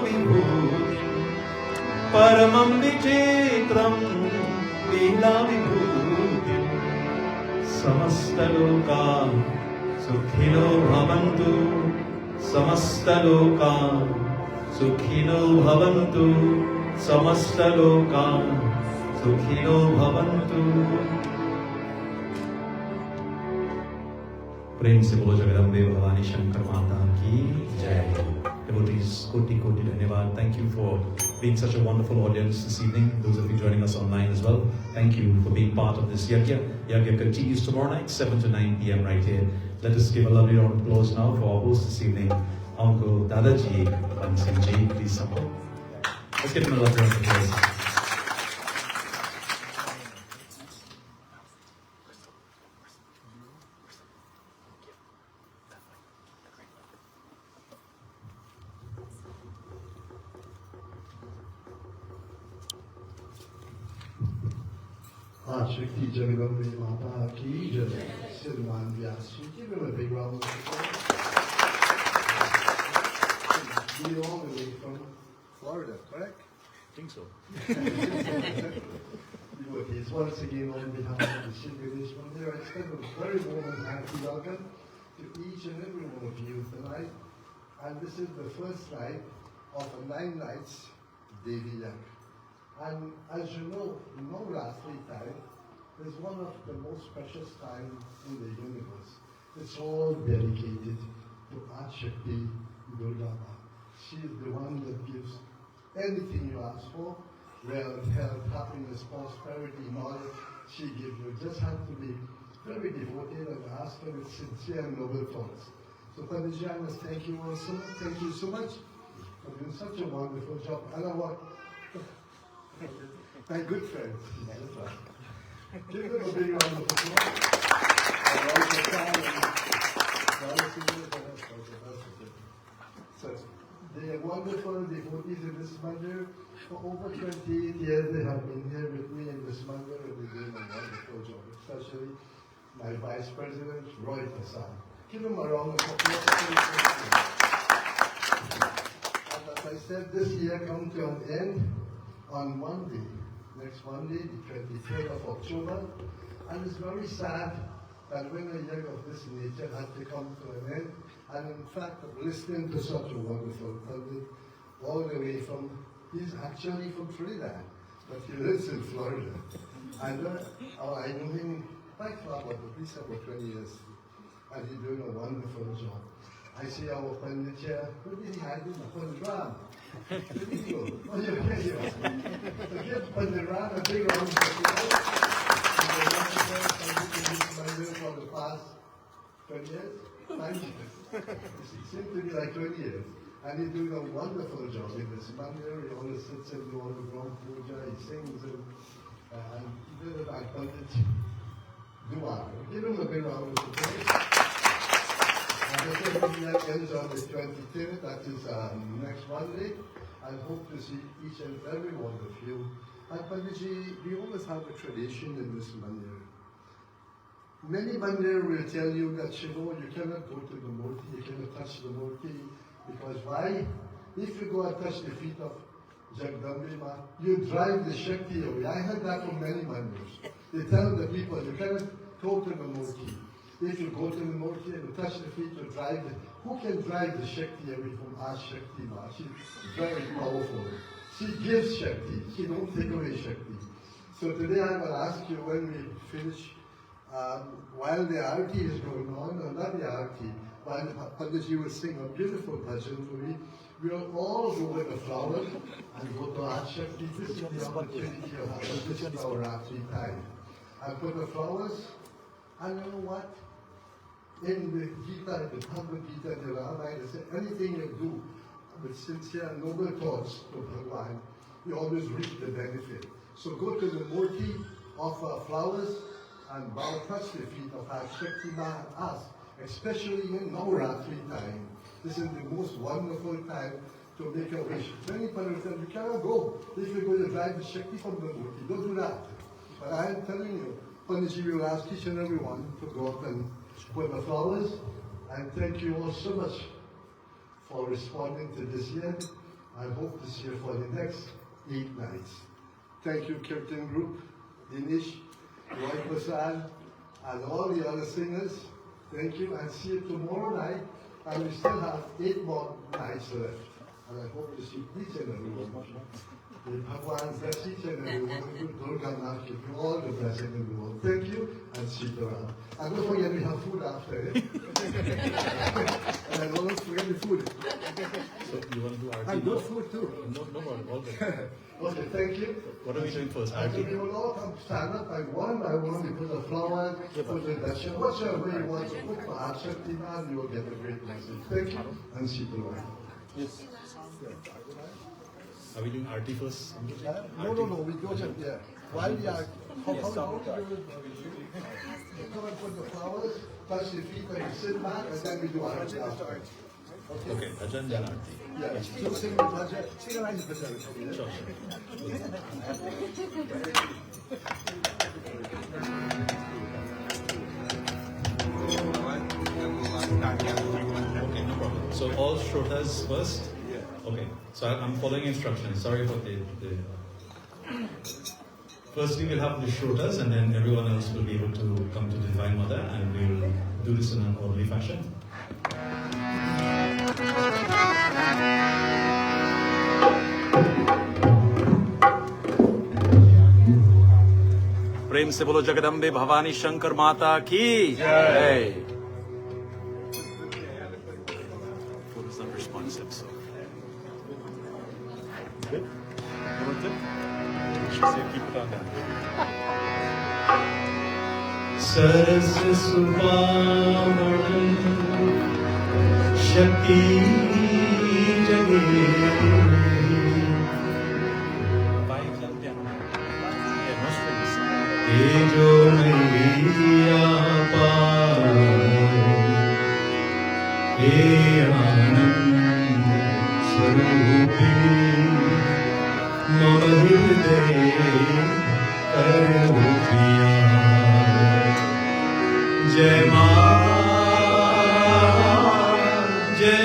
विभूतिं परमं विचित्रं लीला विभूतिं समस्तलोका सुखिनो भवन्तु समस्तलोका सुखिनो भवन्तु समस्तलोका सुखिनो भवन्तु प्रेम से बोलो जगदम्बे भवानी शंकर माता की जय devotees koti koti dhanyawad thank you for being such a wonderful audience this evening those of you joining us online as well thank you for being part of this yagya continues tomorrow night 7 to 9 p.m. right here let us give a lovely round of applause now for our host this evening Uncle Dadaji Bansingh ji please support let's give him a lovely round of applause Shakti Jagagambe Mata Ki Jai, Sirman Vyas. Give him a big round of applause. We're all the way from Florida, correct? I think so. Devotees, once again on behalf of the Shiva Ganesh Mandir, I extend a very warm and happy welcome to each and every one of you tonight. And this is the first night of a 9 nights Devi Yag. And as you know, Navaratri time is one of the most precious times in the universe. It's all dedicated to Shakti Durga Ma. She is the one that gives anything you ask for, wealth, health, happiness, prosperity, knowledge, she gives you. Just have to be very devoted and ask her with sincere and noble thoughts. So Panditji, I must thank you also. Thank you so much for doing such a wonderful job. And I want my good friends. Give them a big round of applause. So they are wonderful devotees in this mandir. For over 28 years they have been here with me in this mandir and they're doing a wonderful job, especially my Vice President, Persad. Give them a round of applause. And as I said, this year comes to an end on Monday, next Monday, the 23rd of October, and it's very sad that when a year of this nature had to come to an end, and in fact, listening to such a wonderful Pandit, all the way from, he's actually from Trinidad, but he lives in Florida. And I know him quite well, but at least about 20 years, and he's doing a wonderful job. I see our Pandit here, what did he hide in the Pandit? Where did he go? Oh, you're here. So give Pandit Ram a big round of applause. For the past 20 years? 9 years. It seems to be like 20 years. And he's doing a wonderful job in this mandir. He always sits and does all the ground puja, he sings and he did it like Pandit Dua. Give him a big round of applause. And the ceremony ends on the 23rd, that is next Monday. I hope to see each and every one of you. And Panditji, we always have a tradition in this mandir. Many mandir will tell you that, you cannot go to the murti, you cannot touch the murti, because why? If you go and touch the feet of Jagdambe Ma, you drive the Shakti away. I heard that from many mandirs. They tell the people, you cannot go to the murti. If you go to the Murti and you touch the feet, you drive the, who can drive the Shakti away from our Shakti Ma? She's very powerful. She gives Shakti, she don't take away Shakti. So today I will ask you when we finish, while the Arati is going on, or not the Arati, while Panditji will sing a beautiful bhajan for me, we will all go with the flowers and go to our Shakti. This is the opportunity of this Navaratri time. And put the flowers, and you know what? In the Gita, the Bhagavad Gita, the Ramayana, say anything you do with sincere and noble thoughts to Bhagavan, you always reap the benefit. So go to the Murti, offer flowers, and bow, touch the feet of our Shakti Ma and ask, especially in Navaratri time. This is the most wonderful time to make a wish. Many people say, you cannot go if you're going to drive the Shakti from the Murti. Don't do that. But I am telling you, Panditji will ask each and every one to go up and put the flowers. And thank you all so much for responding to this year. I hope this year for the next 8 nights. Thank you, Kirtan Group, Dinesh, Roy Persad, and all the other singers. Thank you, and see you tomorrow night. And we still have 8 more nights left. And I hope to see each and every one. May Bhagwan bless each and every one. Good Durga Ma give you all the blessing in the world. Thank you, and see you around. And don't forget we have food after. And don't forget the food. So you want to do Arti? And good food too. No problem, all good. Okay, thank you. What are we doing first? And Arti? we will all come stand up by one. We put the flower, put the darshan. Whatever way you want to put for our Shakti Man, you will get a great message. Thank you, and see you around. Yes. Are we doing Arti first? No, we go just there. While we are, how do you do it? You come and put the flowers, touch the feet, and you sit back, and then we do our after. Okay, Bhajan then Arti. Yeah, so sing the bhajan. Sing around the bhajan. Sure. Okay, no problem. So all shrotas first? Okay, so I'm following instructions. Sorry about the Firstly, we'll have the shrotas, and then everyone else will be able to come to the Divine Mother, and we'll do this in an orderly fashion. प्रेम से बोलो जगदम्बे भवानी शंकर माता की जय. Phone is not responsive, so. Good? Everyone's good? She said keep it on that. Saras Supaman Shakti Jage. जो नैया पाए हे आनंद स्वरूपिणी मम हृदय करो प्रिया जय मां जय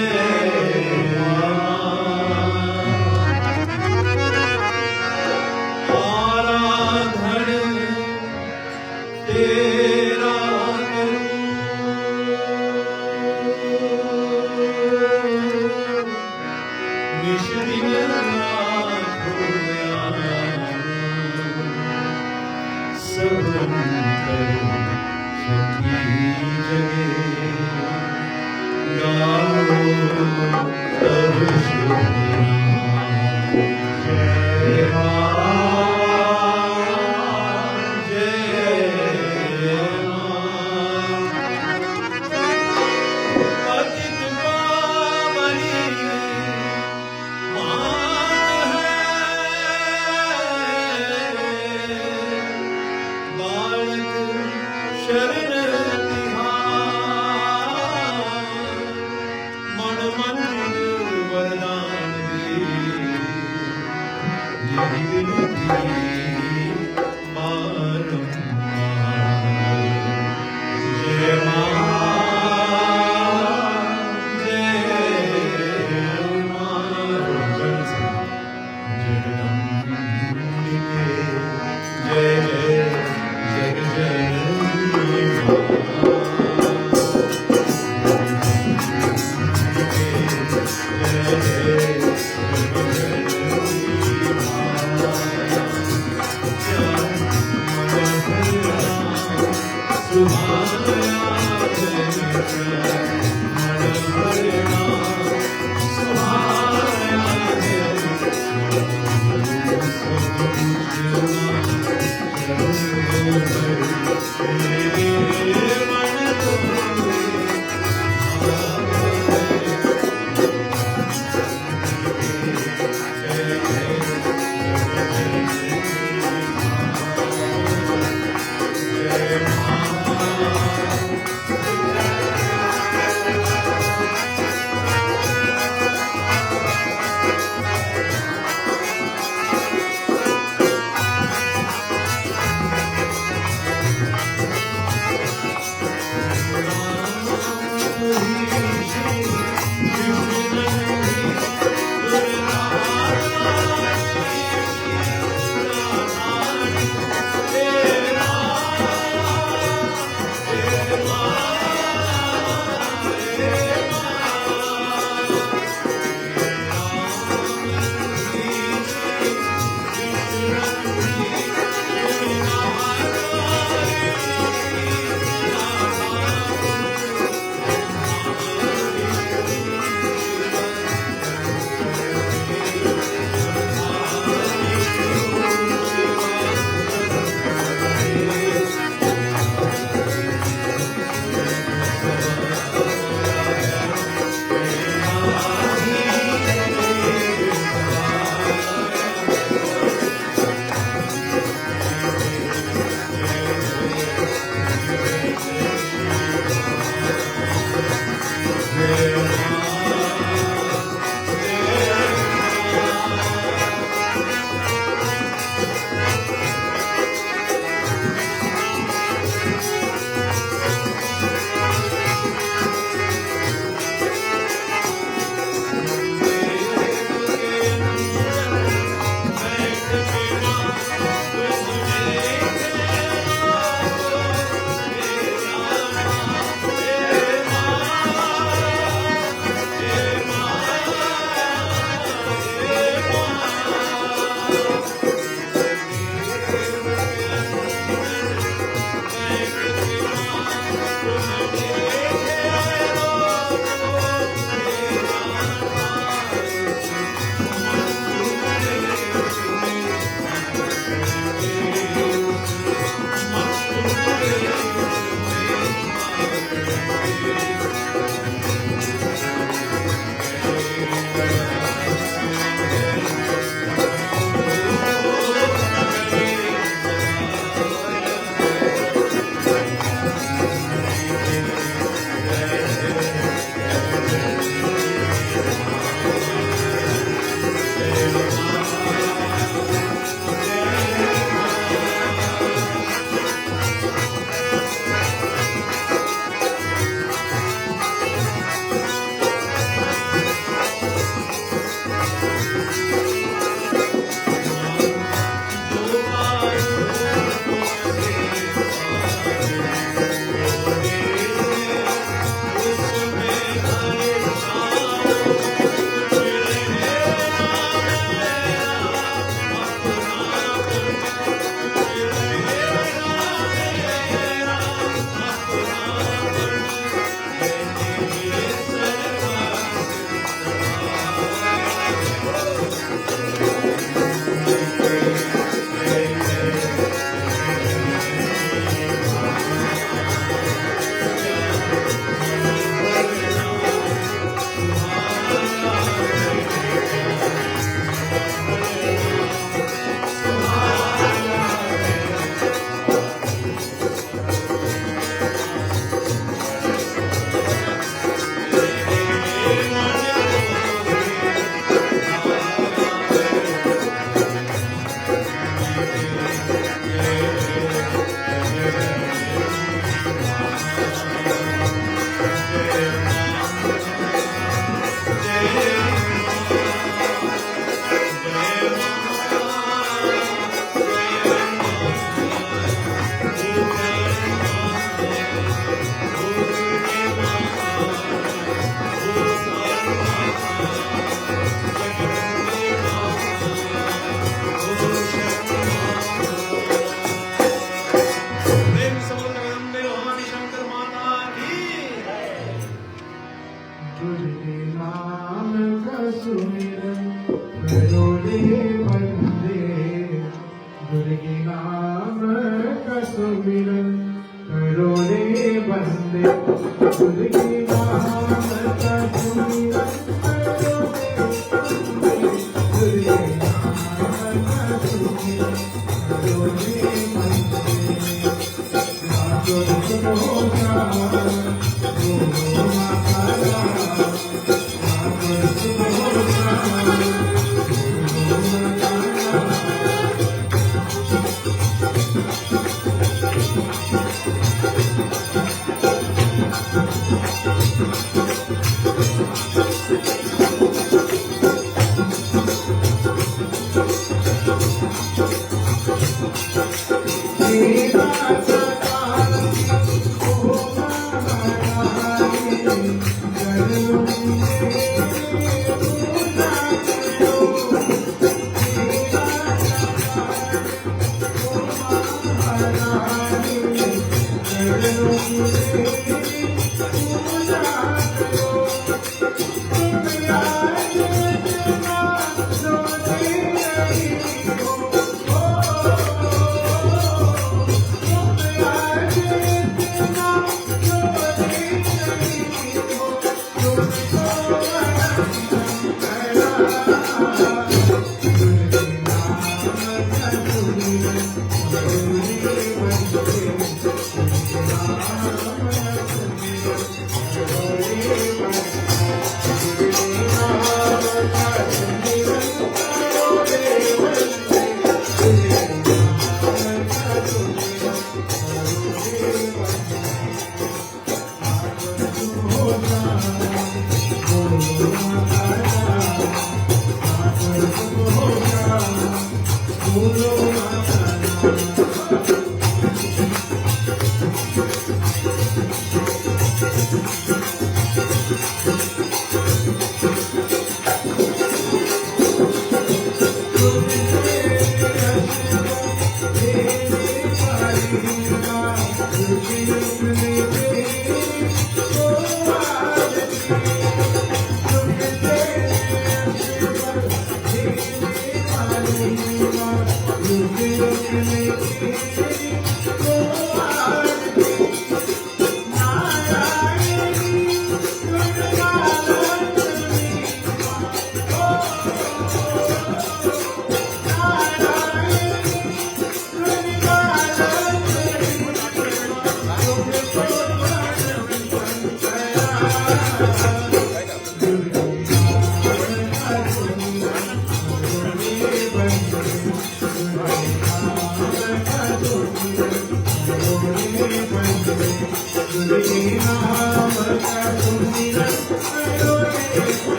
मां आराधन तेरा निश्चित सब शक्ति जगे गाओ तब शुभ जय मन मंदिर वरदान दे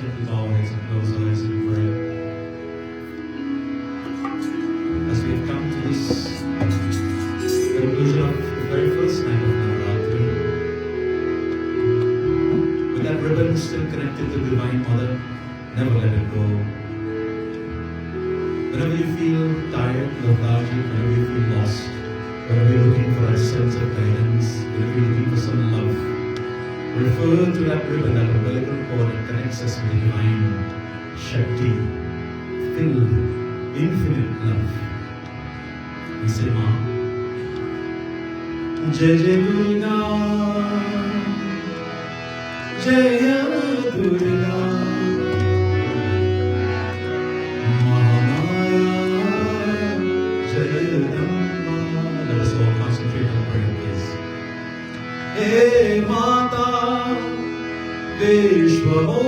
gently bow our heads and close our eyes in prayer. As we have come to this conclusion of the very first night of Navaratri, with that ribbon still connected to the Divine Mother, never let it go. Whenever you feel tired, lethargic, whenever you feel lost, whenever you're looking for a sense of guidance, whenever you're looking for some love, refer to that ribbon, that umbilical cord that connects us with the Divine Shakti, filled infinite love. We say, Ma, Jai Jai Durga, Jaya Durga, Mahamaya, Jagadamba. Let us all concentrate on prayer, please. Hey Mata, Vishwamohini,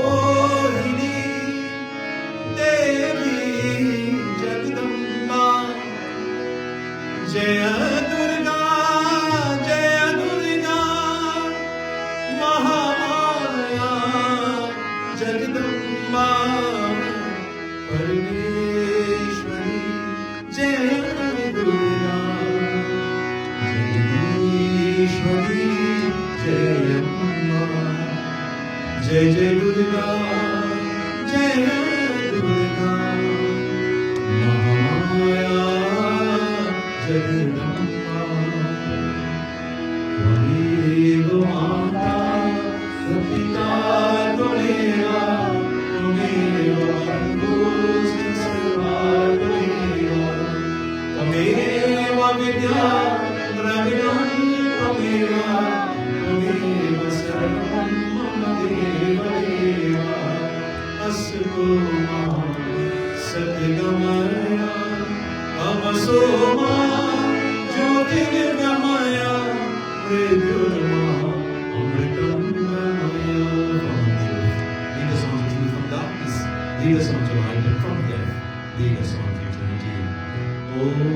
Devi Jagadamba, Jaya Durga, Jaya Durga, Mahamaya, Jagadamba, Parameshwari, Jaya Durga, Jagadishwari, Jaya Amma, Jai Jai Durga, Jaya Durga, Mahamaya, Jagadamba. Tvameva Mata, Sapita Tvameva, Tvameva Bandhusta Sarva Tvameva, Tvameva Vidya Dravidam Tvameva, Tvameva Sarvam Mama Deva Deva, Asya Satyagamaya, Amasoma, Jyotirgamaya, Mrityurma, Amritamgamaya. Lead us on to truth from darkness, lead us on to light and from death, lead us on to eternity. Om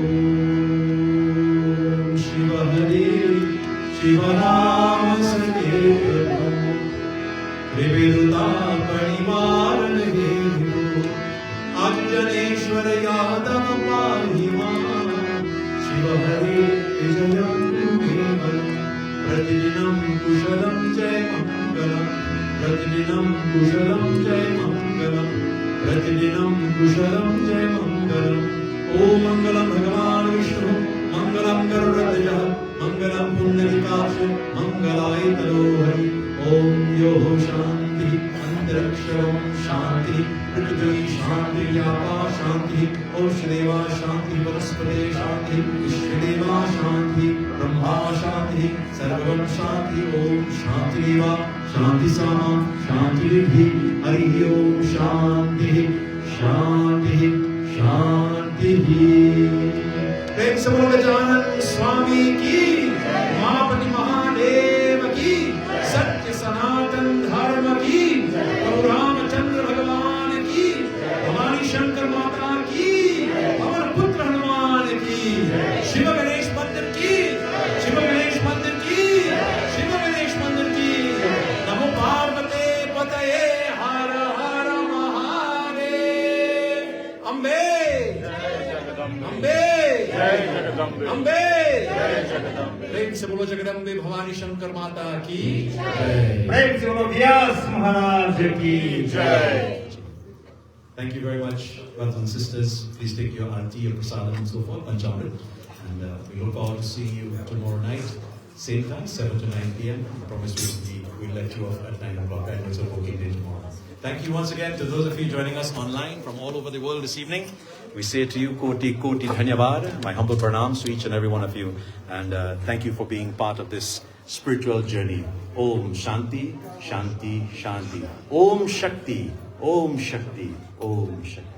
Shiva Hare, Shiva Rama Sankirtanam, Trividuta Parivaran Hetu, Anjaneshwara Yadav Mahima, Shiva Hare Vijayam Devam, Pratidinam Kushalam Jai Mangalam, Pratidinam Kushalam Jai Mangalam, Pratidinam Kushalam Jai Mangalam. Om Mangalam Bhagavan Vishnu, Mangalam Garudaja, Mangalam Pundarikasha, Mangalaya Talohari. Om Yoho Shanti, Antaraksharam Shanti, Prithvi Shanti, Yapa Shanti, Oshdeva Shanti, Vanaspate Shanti, Ishdeva Shanti, Brahma Shanti, Sarvam Shanti. Om Shanti Deva, Shanti Sama, Shanti Riddhi, Hari Om Shanti, Shanti, Shanti. Prem se bolo Gajanan Swami ki, Mahapati Mahadev ki, Satya Sanatan Dharma ki, Prabhu Ramachandra Bhagavan ki, Bhavani Shankar Mata ki, Amar Putra Hanuman ki, Shiva Ganesh Mandir ki, Shiva Ganesh Mandir ki, Shiva Ganesh Mandir ki. Namo Parvate Pataye Hara Hara Mahadev. Ambe, Ambe, Ambe, प्रेम से बोलो जगदम्बे भवानी शंकर माता की जय। प्रेम से बोलो व्यास महाराज की जय। Thank you very much, brothers and sisters. Please take your arti, your prasadam and so forth, Panchamrit. And we look forward to seeing you tomorrow night, same time, 7 to 9 p.m. I promise we'll let you off at 9 o'clock. I know it's a working day tomorrow. Thank you once again to those of you joining us online from all over the world this evening. We say to you, Koti Koti Dhanyavad, my humble pranams to each and every one of you. And thank you for being part of this spiritual journey. Om Shanti, Shanti, Shanti. Om Shakti, Om Shakti, Om Shakti.